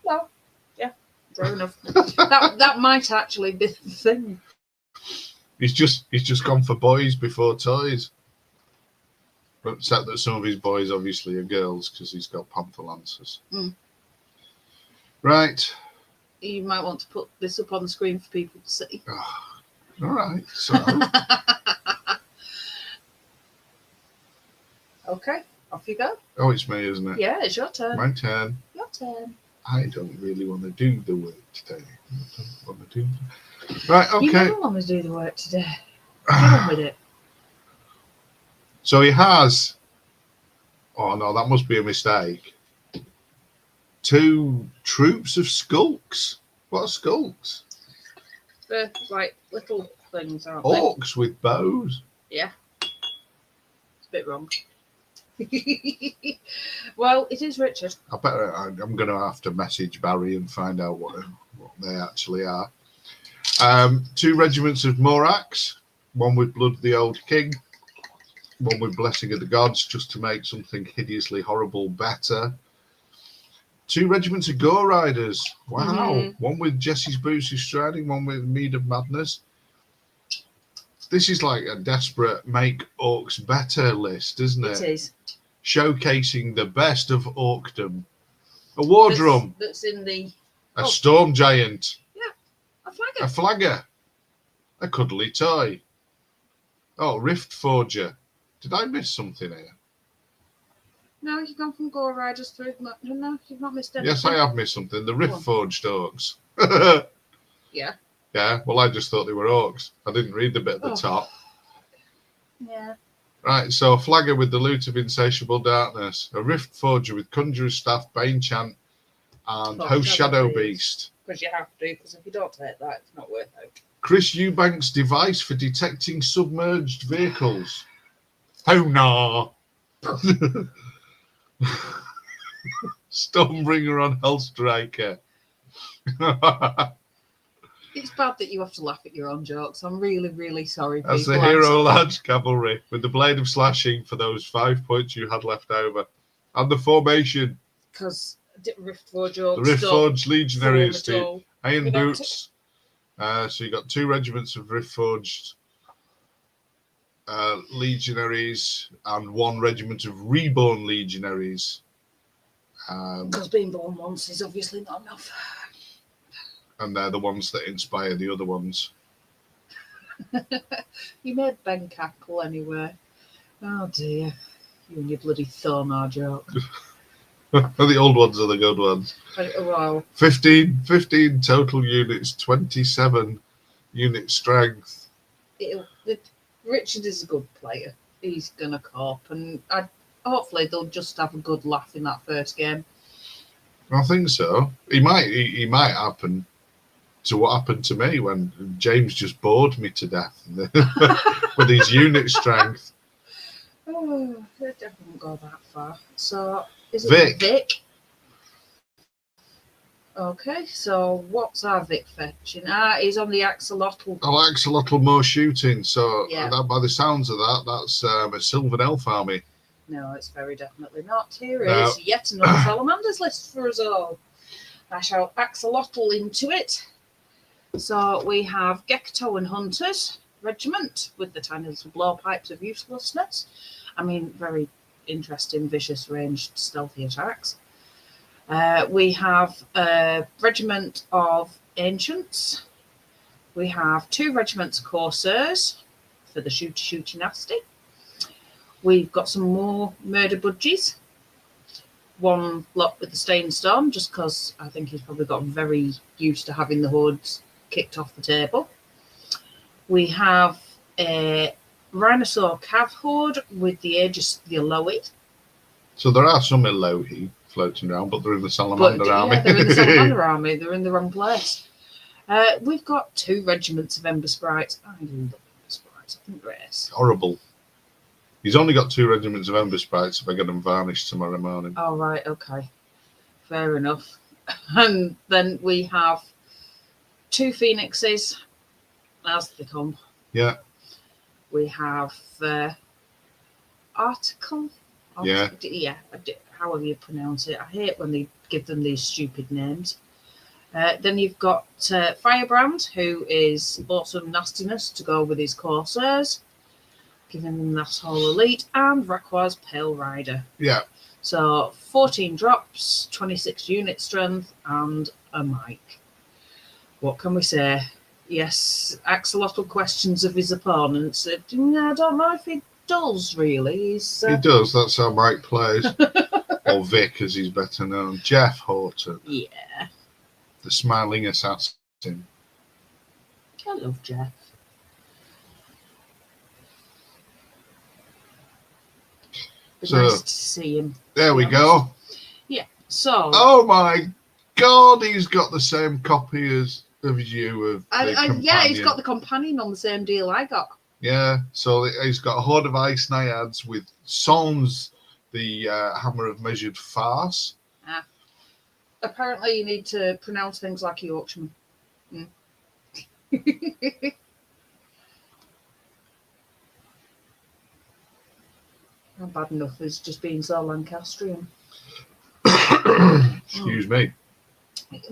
Well, yeah, fair enough. that might actually be the thing. He's just gone for boys before toys. But except that some of his boys obviously are girls because he's got Panther Lancers. Right. You might want to put this up on the screen for people to see. Oh, all right. So. Okay, off you go. Oh, it's me, isn't it? Yeah, it's your turn. My turn. Your turn. I don't really want to do the work today. I don't want to do. Right. Okay. You never want to do the work today. Get on with it. So he has. Oh no, that must be a mistake. 2 troops of skulks. What are skulks? They're like little things, aren't Orcs with bows. Yeah. It's a bit wrong. Well, it is Richard. I bet I'm going to have to message Barry and find out what they actually are. 2 regiments of Morax, 1 with Blood of the Old King, 1 with Blessing of the Gods, just to make something hideously horrible better. 2 regiments of Gore Riders. Wow. 1 with Jesse's Boots of Striding, 1 with Mead of Madness. This is like a desperate make orcs better list, isn't it? It is. Showcasing the best of orcdom. A war drum. That's in the... A storm giant. Yeah. A flagger. A flagger. A cuddly toy. Oh, Rift Forger. Did I miss something here? No, you've gone from Gore Riders through... No, you've not missed anything. Yes, I have missed something. The Rift Forged orcs. Yeah. Yeah, well, I just thought they were orcs. I didn't read the bit at the top. Yeah. Right, so a flagger with the loot of insatiable darkness, a Rift Forger with Conjurer's Staff, Bane Chant, and Host Shadow Beast. Because you have to, because if you don't take that, it's not worth it. Chris Eubank's device for detecting submerged vehicles. Oh no! Stormbringer on Hellstriker. It's bad that you have to laugh at your own jokes. I'm really, really sorry. As the hero large cavalry with the blade of slashing for those 5 points you had left over. And the formation. Because Rift Forge orcs. The Rift Forge legionaries. The iron boots. So you got 2 regiments of Rift Forged legionaries and 1 regiment of reborn legionaries. Because being born once is obviously not enough. And they're the ones that inspire the other ones. You made Ben cackle anyway. Oh dear. You and your bloody Thornar joke. The old ones are the good ones. Well, 15 total units, 27 unit strength. Richard is a good player. He's gonna cope, and hopefully they'll just have a good laugh in that first game. I think so. He might happen to what happened to me when James just bored me to death with his unit strength. Oh, it doesn't go that far. So, is Vic. it Vic? Okay, so what's our Vic fetching? He's on the axolotl. Oh, axolotl more shooting. So Yeah. that, by the sounds of that, that's a Sylvan Elf army. No, it's very definitely not. Here No. is yet another Salamanders list for us all. I shall axolotl into it. So we have Gecko and Hunters Regiment with the tiny little blowpipes of uselessness. I mean, very interesting, vicious, ranged, stealthy attacks. We have a regiment of Ancients. We have 2 regiments of Corsairs for the shooty nasty. We've got some more murder budgies. One lot with the Stain Storm, just because I think he's probably gotten very used to having the hordes kicked off the table. We have a Rhinosaur Cav Horde with the Aegis the Elohi. So there are some Elohi floating around, but they're in the Salamander army. Yeah, they're in the Salamander army. They're in the wrong place. We've got 2 regiments of Ember Sprites. I love Ember Sprites. I think Grace. Horrible. He's only got 2 regiments of Ember Sprites if I get them varnished tomorrow morning. Oh, right, okay. Fair enough. And then we have 2 Phoenixes, as they come. Yeah. We have Article. Yeah. Yeah, however you pronounce it. I hate when they give them these stupid names. Then you've got Firebrand, who is awesome nastiness to go with his Corsairs, giving them that whole elite, and Rakwa's Pale Rider. Yeah. So 14 drops, 26 unit strength, and a mic. What can we say? Yes, axolotl questions of his opponents. I don't know if he does really. He does. That's how Mike plays. Or Vic, as he's better known. Jeff Horton. Yeah. The smiling assassin. I love Jeff. It's So, nice to see him. There we go. Yeah. So. Oh my God, he's got the same copy of you of the companion. Yeah, he's got the companion on the same deal I got. Yeah, so he's got a horde of ice naiads with Sans, the hammer of measured farce. Apparently, you need to pronounce things like a Yorkshireman. Not bad enough as just being so Lancastrian. Excuse me.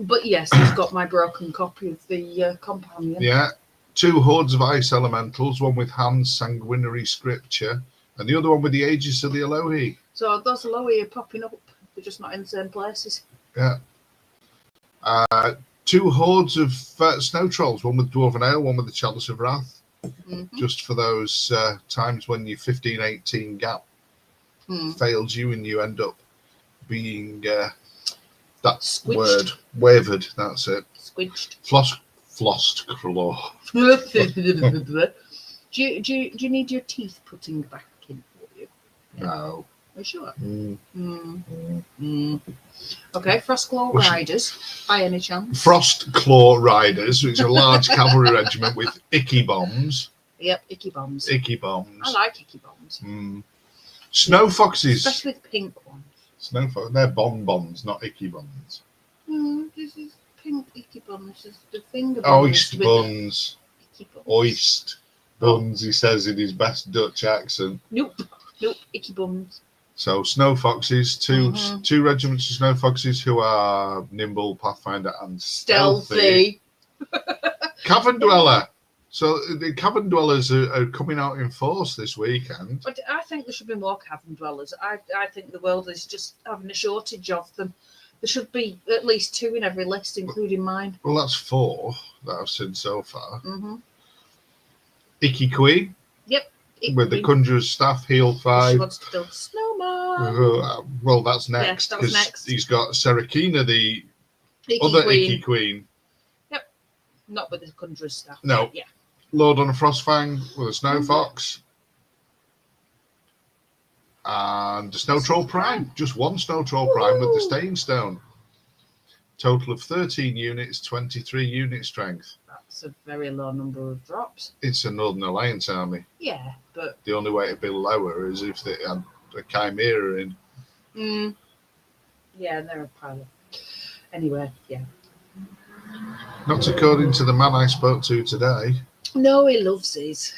But yes, he's got my broken copy of the companion. Yeah, 2 hordes of ice elementals, one with Hand's sanguinary scripture, and the other one with the Aegis of the Elohi. So those Elohi are popping up. They're just not in the same places. Yeah. 2 hordes of snow trolls, one with Dwarven Ale, one with the Chalice of Wrath. Mm-hmm. Just for those times when your 15-18 gap fails you and you end up being that Squidged. word wavered. That's it. Squidged. Flossed claw. do you need your teeth putting back in for you? No. Are you sure? Mm. Okay, Frostclaw Riders, by any chance? Frost Claw Riders, which is a large cavalry regiment with icky bombs. Yep, icky bombs. Icky bombs. I like icky bombs. Snow foxes. Especially the pink ones. Snow foxes. They're bombs, not icky bombs. This is pink icky buns. This is the finger Oyst buns. with buns. the icky buns. Oyst buns, he says in his best Dutch accent. Nope, icky buns. So snow foxes, two regiments of snow foxes who are nimble, pathfinder, and stealthy. Cavern dweller. So the cavern dwellers are coming out in force this weekend. But I think there should be more cavern dwellers. I think the world is just having a shortage of them. There should be at least 2 in every list, including mine. Well, that's 4 that I've seen so far. Mm-hmm. Icky Queen. Yep. with the Conjurer's Staff, heal She 5. wants to build a snowman. Well, that's next. Yeah, that's 'cause next. He's got Serakina, the Icky other Queen. Icky Queen. Yep. Not with the Conjurer's Staff. No. Yeah. Lord on a Frostfang with a Snow Fox. And the Snow Troll Prime. Just one Snow Troll Prime with the Staying Stone. Total of 13 units, 23 unit strength. That's a very low number of drops. It's a Northern Alliance army. Yeah, but... The only way to be lower is if they had a Chimera in. Yeah, and they're a pilot. Anyway, yeah. Not according to the man I spoke to today. No, he loves his.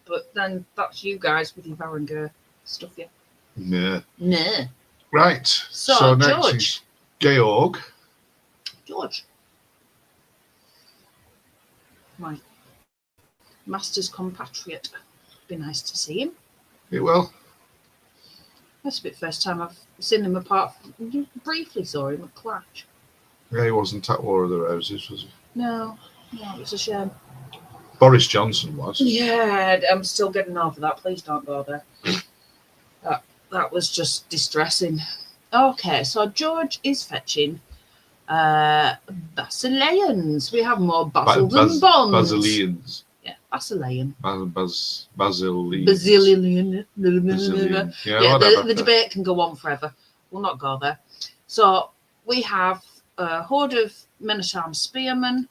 But then that's you guys with your Varangur stuff, yeah. Nah. Nah. Right. So next George. is Georg. George. My master's compatriot. Be nice to see him. It will. That's a bit first time I've seen him apart from, you briefly saw him at Clash. Yeah, he wasn't at War of the Roses, was he? No, it was a shame. Boris Johnson was. Yeah, I'm still getting over that. Please don't go there. That was just distressing. Okay, so George is fetching Basileans. We have more basil than bonds. Basileans. Yeah, Basilean. Basileans. Basilian. Yeah, whatever. The debate can go on forever. We'll not go there. So we have a horde of men-at-arms spearmen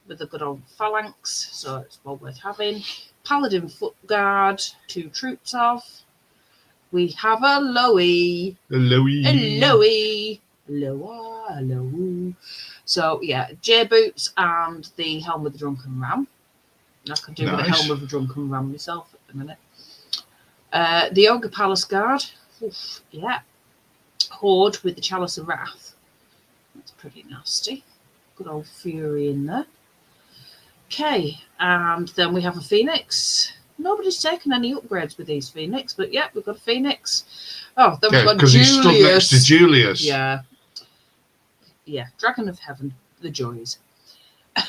with a good old phalanx, so it's well worth having. Paladin foot guard, 2 troops of. We have a Lowy. Hello. So yeah, J-boots and the helm with the drunken ram. I could do with a helm with a drunken ram myself at the minute. The Ogre Palace Guard. Oof, yeah. Horde with the Chalice of Wrath. That's pretty nasty. Good old Fury in there. Okay, and then we have a Phoenix. Nobody's taken any upgrades with these Phoenix, but yeah, we've got a Phoenix. Oh, then we've got Julius. Because he stood next to Julius. Yeah. Yeah, Dragon of Heaven, the joys.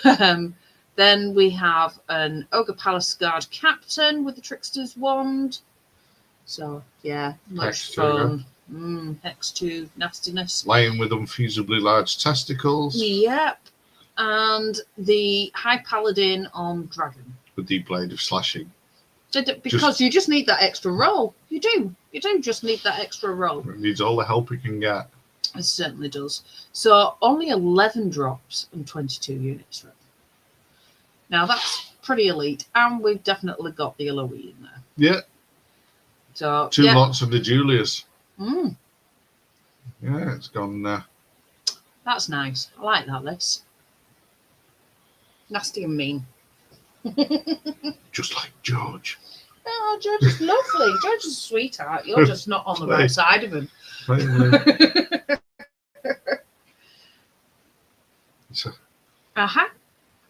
Then we have an Ogre Palace Guard Captain with the Trickster's Wand. So, yeah, much fun. X2 nastiness. Lion with unfeasibly large testicles. Yep. And the High Paladin on Dragon. With the Blade of Slashing. Because you just need that extra roll. You do. You do just need that extra roll. It needs all the help it can get. It certainly does. So only 11 drops and 22 units. Now that's pretty elite. And we've definitely got the Eloise in there. Yeah. So 2 lots of the Julius. Yeah, it's gone. That's nice. I like that list. Nasty and mean. Just like George. Oh, George is lovely. George is a sweetheart. You're just not on the right side of him.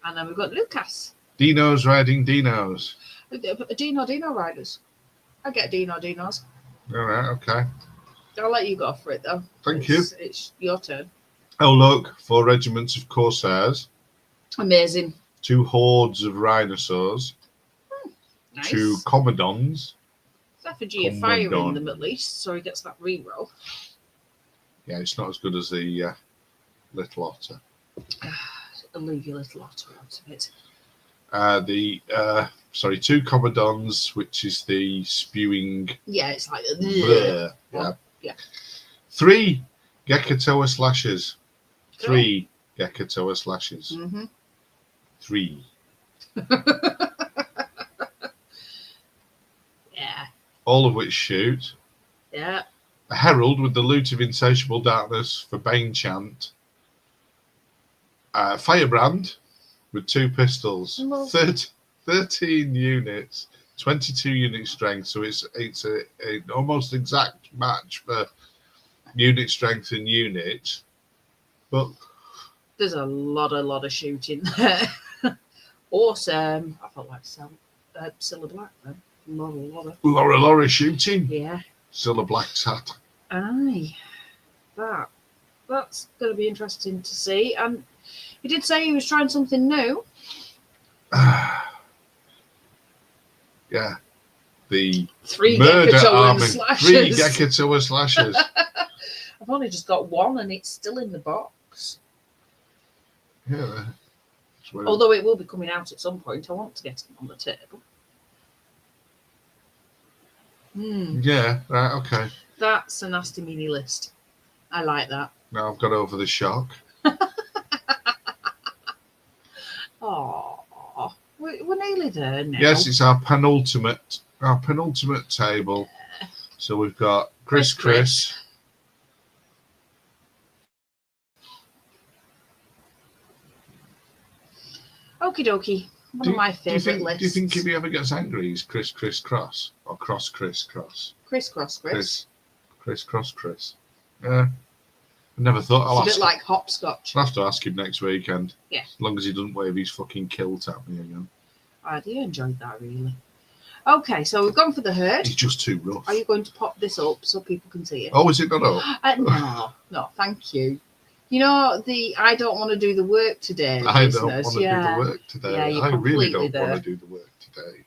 And then we've got Lucas. Dinos riding Dinos. Dino riders. I get Dinos. All right, okay. I'll let you go for it though. Thank you. It's your turn. Oh look, 4 regiments of Corsairs. Amazing. 2 hordes of Rhinosaurs. Nice. 2 Commodons. Effigy of fire in them at least, so he gets that reroll. Yeah, it's not as good as the Little Otter. I'll leave your Little Otter out of it. 2 Commodons, which is the spewing. Yeah, it's like yeah. 3 Gekatoa Slashes. 3 Gekatoa Slashes. 3. Yeah. All of which shoot. Yeah. A Herald with the Loot of Insatiable Darkness for Bane Chant. Firebrand with 2 pistols. 13 units, 22 unit strength. So it's an almost exact match for unit strength and unit. But there's a lot of shooting there. Awesome. I felt like Cilla Black then. Laura shooting. Yeah. Cilla Black's hat. Aye. That's going to be interesting to see. And he did say he was trying something new. Yeah. The 3 murder Gekatoan army. 3 slashers. Gekatoa slashers. I've only just got one and it's still in the box. Yeah. Although it will be coming out at some point. I want to get it on the table. Yeah, right, okay. That's a nasty mini list. I like that. Now I've got over the shock. Oh, we're nearly there now. Yes, it's our penultimate table. So we've got Chris. Okie dokie. One of my favourite lists. Do you think if he ever gets angry, he's Cross or Cross? Crisscross Chris. Chris. Yeah. I never thought. It's a bit like hopscotch. I'll have to ask him next weekend. Yeah. As long as he doesn't wave his fucking kilt at me again. I do enjoy that, really. Okay, so we've gone for the herd. He's just too rough. Are you going to pop this up so people can see it? Oh, is it not up? No, thank you. You know, I don't want to do the work today. I don't want to do the work today. Yeah, I really don't there. want to do the work today.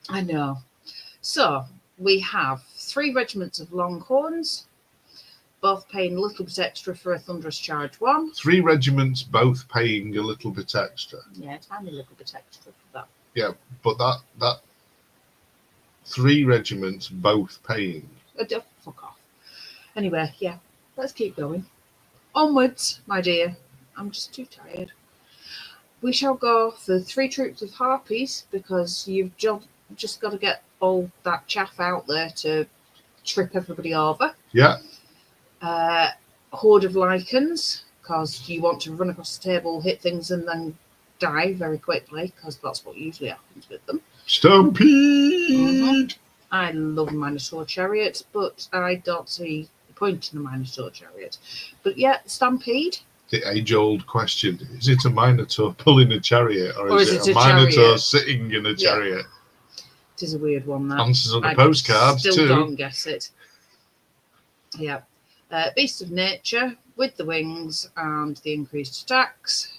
I know. So, we have 3 regiments of Longhorns, both paying a little bit extra for a Thunderous Charge 1. 3 regiments, both paying a little bit extra. Yeah, tiny little bit extra for that. Yeah, but that 3 regiments, both paying. Fuck off. Anyway, yeah, let's keep going. Onwards, my dear. I'm just too tired. We shall go for 3 troops of harpies because you've just got to get all that chaff out there to trip everybody over. Yeah. Horde of lichens because you want to run across the table, hit things, and then die very quickly because that's what usually happens with them. Stampede! I love Minotaur Chariot, but I don't see the point in a Minotaur Chariot. But yeah, Stampede. The age-old question, is it a Minotaur pulling a chariot or is it a Minotaur chariot sitting in a chariot? It is a weird one, that. Answers on the postcards too. Still don't guess it. Yeah. Beast of Nature with the wings and the increased attacks.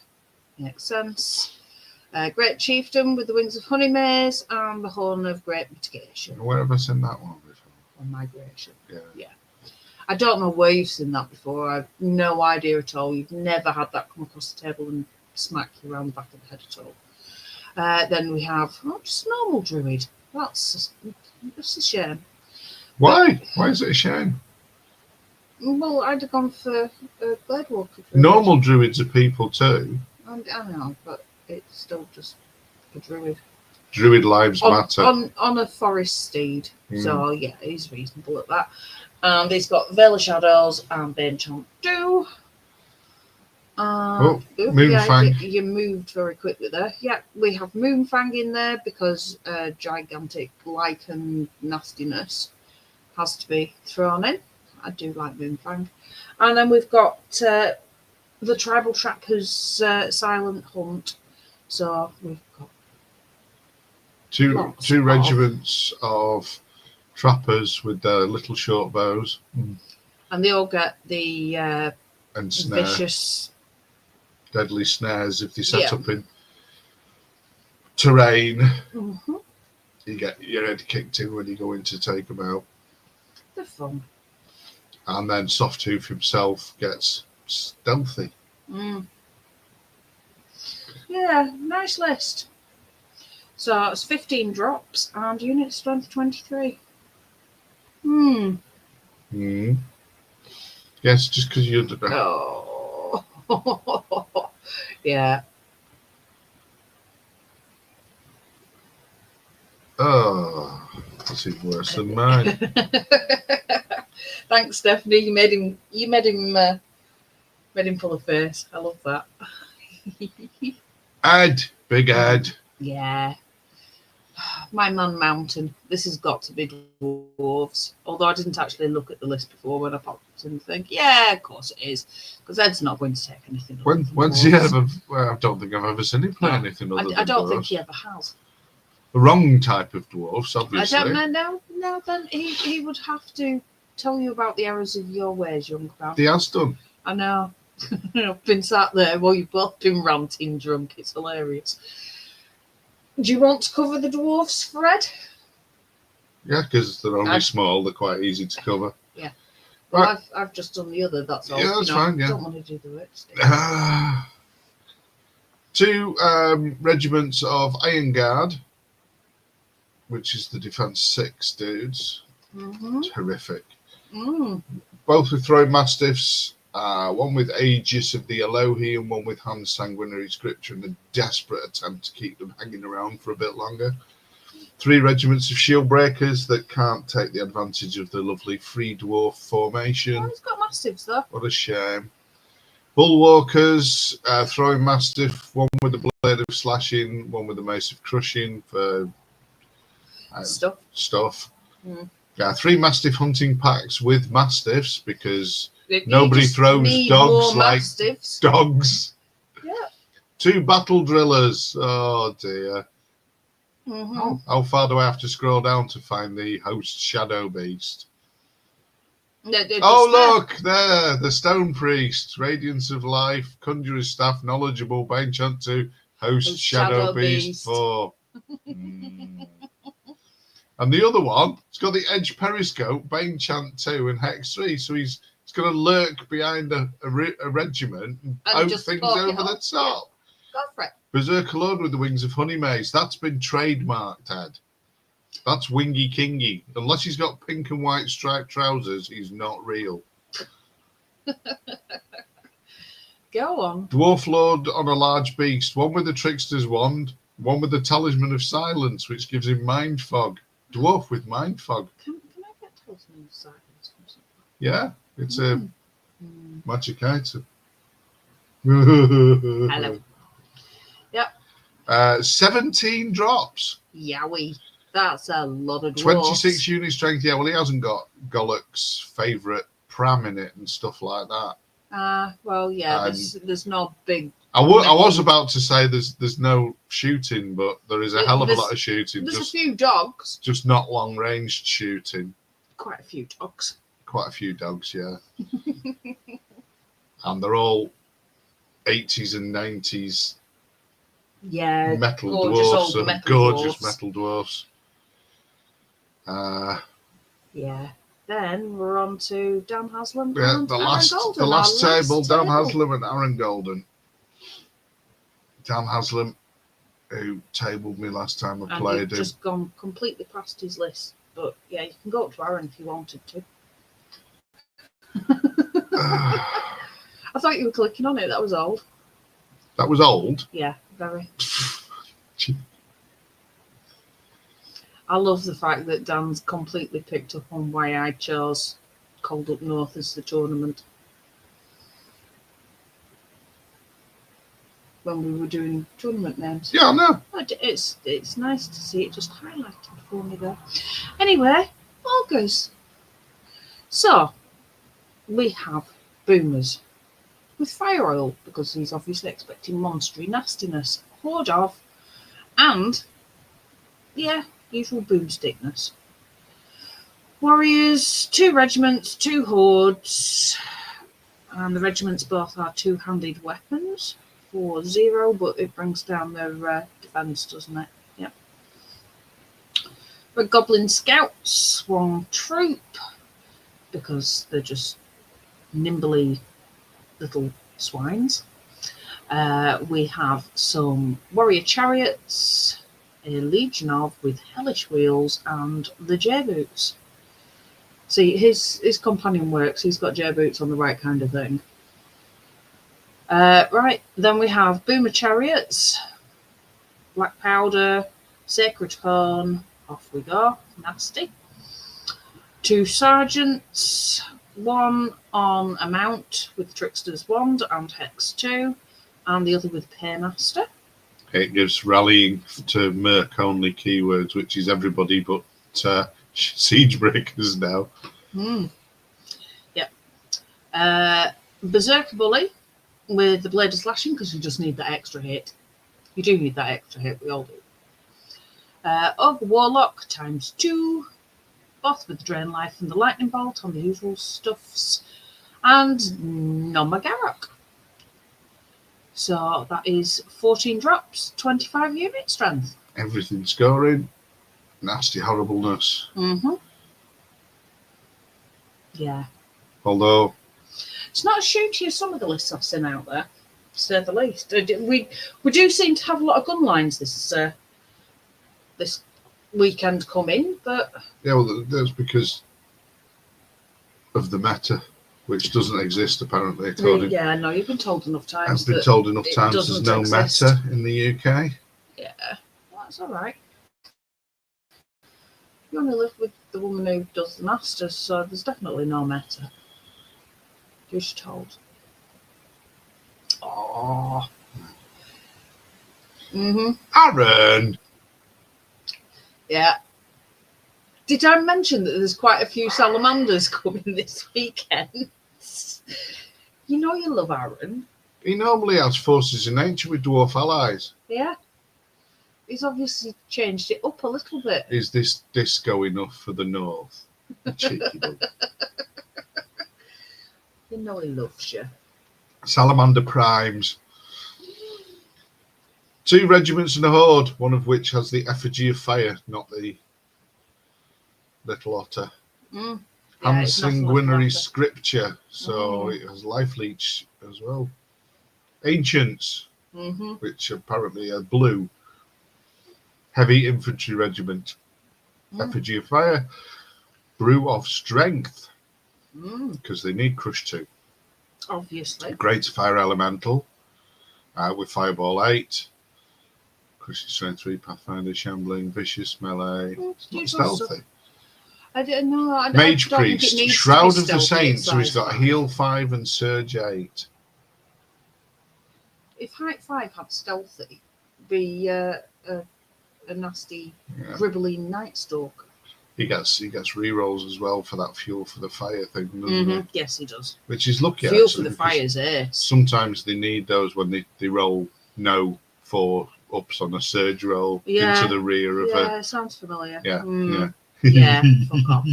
Makes sense. Great Chieftain with the wings of Honey Maze and the Horn of Great Mitigation. Where have I seen that one before? On Migration. Yeah. I don't know where you've seen that before. I've no idea at all. You've never had that come across the table and smack you around the back of the head at all. Then we have just a normal druid. That's a shame. Why? Why is it a shame? Well, I'd have gone for a Birdwalker druid. Normal druids are people too. I know, but it's still just a druid. Druid lives matter. On a forest steed. So, yeah, he's reasonable at that. And he's got Veil of Shadows and Banechant 2. Moonfang. Yeah, you moved very quickly there. Yeah, we have Moonfang in there because gigantic lichen nastiness has to be thrown in. I do like Moonfang. And then we've got the Tribal Trappers Silent Hunt. So we've got two regiments of trappers with their little short bows. And they all get the and snare. vicious Deadly snares if they set up in terrain. You get your head kicked in when you go in to take them out. They're fun. And then Softtooth himself gets stealthy. Yeah, nice list. So it's 15 drops and unit strength 23. Yes, just because you're... Oh. Yeah. Oh, this is worse than mine. Thanks, Stephanie. You made him pull a face. I love that. Ed, big Ed. Yeah. My Man Mountain. This has got to be dwarves. Although I didn't actually look at the list before when I popped it and think, yeah, of course it is. Because Ed's not going to take anything. When's he ever? Well, I don't think I've ever seen him play anything other than I don't dwarves. think he ever has. The wrong type of dwarfs, obviously. I don't know. No, then he would have to tell you about the errors of your ways, young man. He has done. I know. I've been sat there while you've both been ranting drunk. It's hilarious. Do you want to cover the dwarfs, Fred? Yeah, because they're only I've- small. They're quite easy to cover. Yeah. Well, Right. I've just done the other. That's all. Yeah, that's you know, fine. Yeah. Don't want to do the work. Steve. 2 regiments of Iron Guard, which is the Defence 6 dudes. Mm-hmm. It's horrific. Mm. Both with throwing mastiffs, one with Aegis of the Elohi and one with Hand Sanguinary Scripture in a desperate attempt to keep them hanging around for a bit longer. 3 regiments of shield breakers that can't take the advantage of the lovely free dwarf formation. Oh, he's got mastiffs though. What a shame. Bulwarkers, throwing mastiff, one with the blade of slashing, one with the mace of crushing for stuff. Mm. 3 mastiff hunting packs with mastiffs because You nobody just throws need dogs more like mastiffs. dogs. Yeah. 2 battle drillers. Oh dear. Mm-hmm. Oh, how far do I have to scroll down to find the host shadow beast? Oh, look, there, the stone priest, radiance of life, conjurer's staff, knowledgeable, Bane Chant 2, host shadow beast 4. And the other one, it's got the edge periscope, Bane Chant 2 and Hex 3, so he's going to lurk behind a regiment and poke just things poke it over the up. top. Go for it. Berserk alone with the wings of honey mace, that's been trademarked, Ed. That's Wingy Kingy. Unless he's got pink and white striped trousers, he's not real. Go on. Dwarf Lord on a large beast, one with the Trickster's Wand, one with the Talisman of Silence, which gives him Mind Fog. Dwarf with Mind Fog. Can I get Talisman of Silence from something? Yeah, it's a magic item. Hello. Yep. 17 drops. Yowie. That's a lot of dwarfs. 26 unit strength. Yeah, well, he hasn't got Golluck's favourite pram in it and stuff like that. Well, yeah, there's no big... I was about to say there's no shooting, but there is a hell of a lot of shooting. There's a few dogs. Just not long-ranged shooting. Quite a few dogs. Quite a few dogs, yeah. And they're all 80s and 90s metal dwarfs. Gorgeous metal dwarfs. Yeah. Then we're on to Dan Haslam. Yeah, and the Aaron last Golden, table, Dan Haslam and Aaron Golden. Dan Haslam, who tabled me last time I played him. Just gone completely past his list. But yeah, you can go up to Aaron if you wanted to. I thought you were clicking on it. That was old. That was old? Yeah, very. I love the fact that Dan's completely picked up on why I chose Cold Up North as the tournament. When we were doing tournament names. Yeah, I know. It's nice to see it just highlighted for me there. Anyway, August. So, we have Boomers with fire oil, because he's obviously expecting monstery nastiness. Horde of, and, yeah, usual boomstickness. Warriors, 2 regiments, 2 hordes, and the regiments both are 2-handed weapons for 0, but it brings down their defense, doesn't it? Yep. For Goblin Scouts, 1 troop, because they're just nimbly little swines. We have some warrior chariots, a legion of with hellish wheels, and the J-boots. See, his companion works. He's got J-boots on the right kind of thing. Right, then we have boomer chariots, black powder, sacred horn. Off we go. Nasty. 2 sergeants, 1 on a mount with Trickster's Wand and Hex 2, and the other with Paymaster. It gives rallying to Merc only keywords, which is everybody but siege breakers now. Yep. Berserker Bully with the Blade of Slashing, because you just need that extra hit. You do need that extra hit, we all do. Ogre Warlock ×2, both with the Drain Life and the Lightning Bolt on the usual stuffs, and Nomagarok. So that is 14 drops, 25 unit strength. everything scoring. Nasty horribleness. Yeah. Although it's not as shooty as some of the lists I've seen out there, to say the least. We do seem to have a lot of gun lines this weekend coming, but yeah, well, that's because of the meta, which doesn't exist apparently. Yeah, no, you've been told enough times. I've been told enough times there's no exist. meta in the UK. Yeah, well, that's all right. You only live with the woman who does the masters, so there's definitely no meta. Just told. Oh. Aaron. Yeah. Did I mention that there's quite a few salamanders coming this weekend? You know you love Aaron. He normally has forces in nature with dwarf allies. Yeah. He's obviously changed it up a little bit. Is this disco enough for the north? Cheeky bug. You know he loves you. Salamander primes. 2 regiments and a horde, one of which has the effigy of fire, not the little otter. Unsanguinary scripture, so it has life leech as well. Ancients, which apparently are blue. Heavy infantry regiment, effigy of fire. Brew of strength, because they need crush 2. Obviously. Great fire elemental, with fireball 8. Crushing strength 3, pathfinder, shambling, vicious, melee. It's not stealthy. I didn't know. Mage priest, shroud of the saints, so he's got heal 5 and surge 8. If height 5 had stealthy, be a nasty Ribble night stalker. He gets rerolls as well for that fuel for the fire thing, doesn't he? Yes, he does. Which is lucky. Fuel for the fire's ace. Sometimes they need those when they roll no 4 ups on a surge roll into the rear of a. Yeah, sounds familiar. Yeah, yeah, fuck off.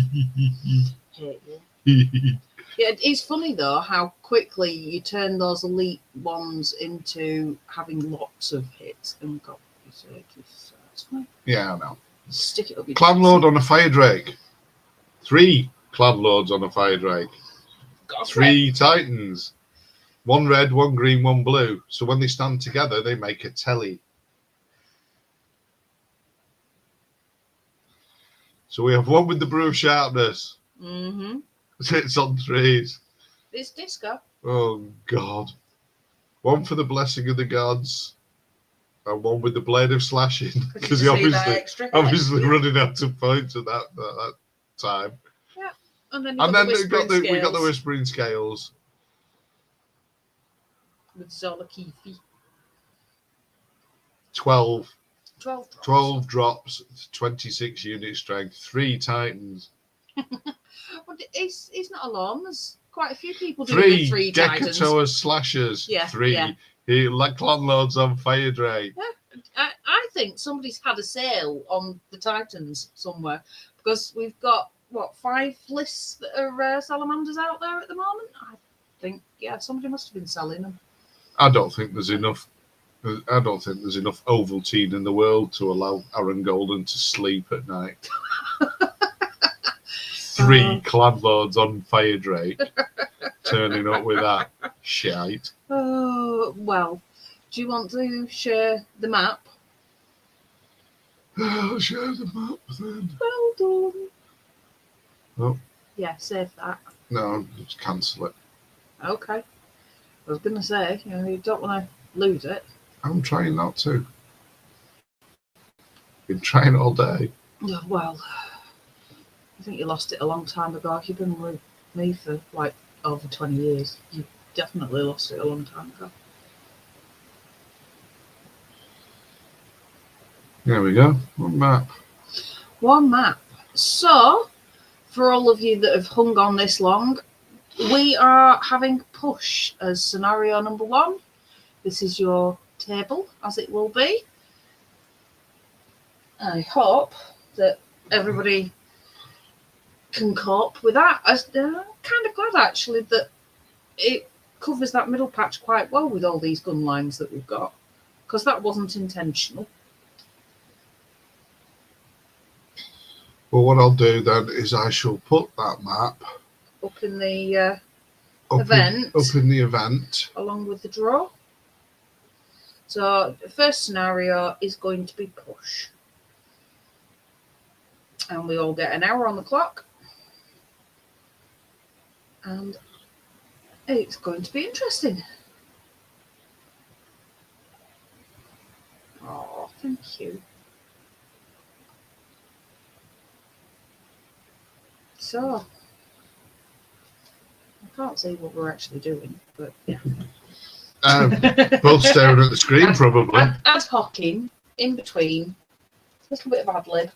Hate you. Yeah, it's funny though how quickly you turn those elite ones into having lots of hits and got surges. So that's fine. Yeah, I know. Stick it up your Clan Lord on a fire drake. 3 Clan Lords on a fire drake. 3 Titans. 1 red, 1 green, 1 blue. So when they stand together, they make a telly. So we have 1 with the brew of sharpness. Sits on 3s. It's disco. Oh God. 1 for the blessing of the gods. And 1 with the blade of slashing. Because he obviously running out of points at that time. Yeah. And then we got the whispering scales. With Zola Keefe. 12 drops. 12 drops, 26 unit strength, 3 Titans. Well, he's not alone. There's quite a few people doing the 3 Titans. 3 Decatoa slashers. Yeah, 3. Yeah. He like Clan Lords on fire drake. Yeah, I think somebody's had a sale on the Titans somewhere because we've got 5 lists that are salamanders out there at the moment. I think somebody must have been selling them. I don't think there's enough Ovaltine in the world to allow Aaron Golden to sleep at night. 3 Clan Lords on fire drake turning up with that shite. Oh, well, do you want to share the map? I'll share the map then. Well done. Oh. Yeah, save that. No, just cancel it. Okay. I was going to say, you don't want to lose it. I'm trying not to. Been trying all day. Well, I think you lost it a long time ago. You've been with me for over 20 years. You definitely lost it a long time ago. There we go. One map. So, for all of you that have hung on this long, we are having push as scenario number 1. This is your table, as it will be. I hope that everybody can cope with that. I'm kind of glad, actually, that it covers that middle patch quite well with all these gun lines that we've got, because that wasn't intentional. Well, what I'll do then is I shall put that map up in the up event, up in the event. along with the draw. So the first scenario is going to be push. And we all get an hour on the clock. And it's going to be interesting. Oh, thank you. So, I can't see what we're actually doing, but yeah. Both staring at the screen, probably. Ad hocing, in between, a little bit of ad lib.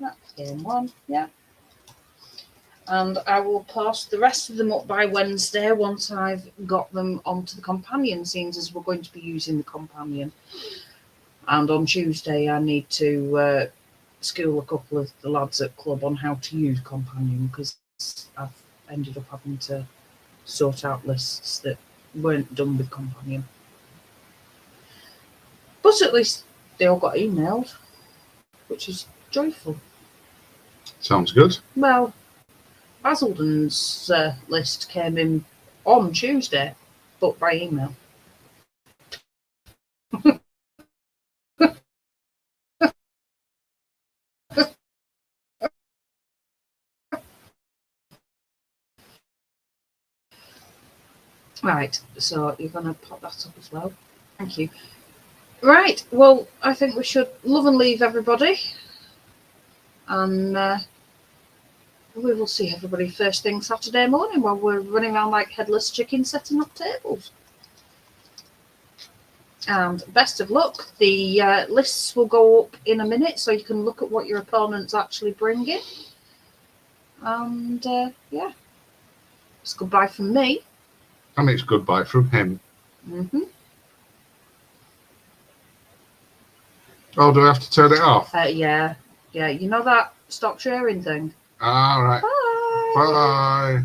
That's game one, yeah. And I will post the rest of them up by Wednesday once I've got them onto the companion scenes, as we're going to be using the companion. And on Tuesday, I need to school a couple of the lads at club on how to use companion, because I've ended up having to sort out lists that weren't done with companion. But at least they all got emailed, which is joyful. Sounds good. Well, Basildon's list came in on Tuesday, but by email. Right, so you're going to pop that up as well. Thank you. Right, well, I think we should love and leave everybody. And we will see everybody first thing Saturday morning while we're running around like headless chickens setting up tables. And best of luck. The lists will go up in a minute, so you can look at what your opponent's actually bringing. And yeah, it's goodbye from me. And it's goodbye from him. Mm-hmm. Oh, do I have to turn it off? Yeah, you know that stop sharing thing. All right. Bye. Bye.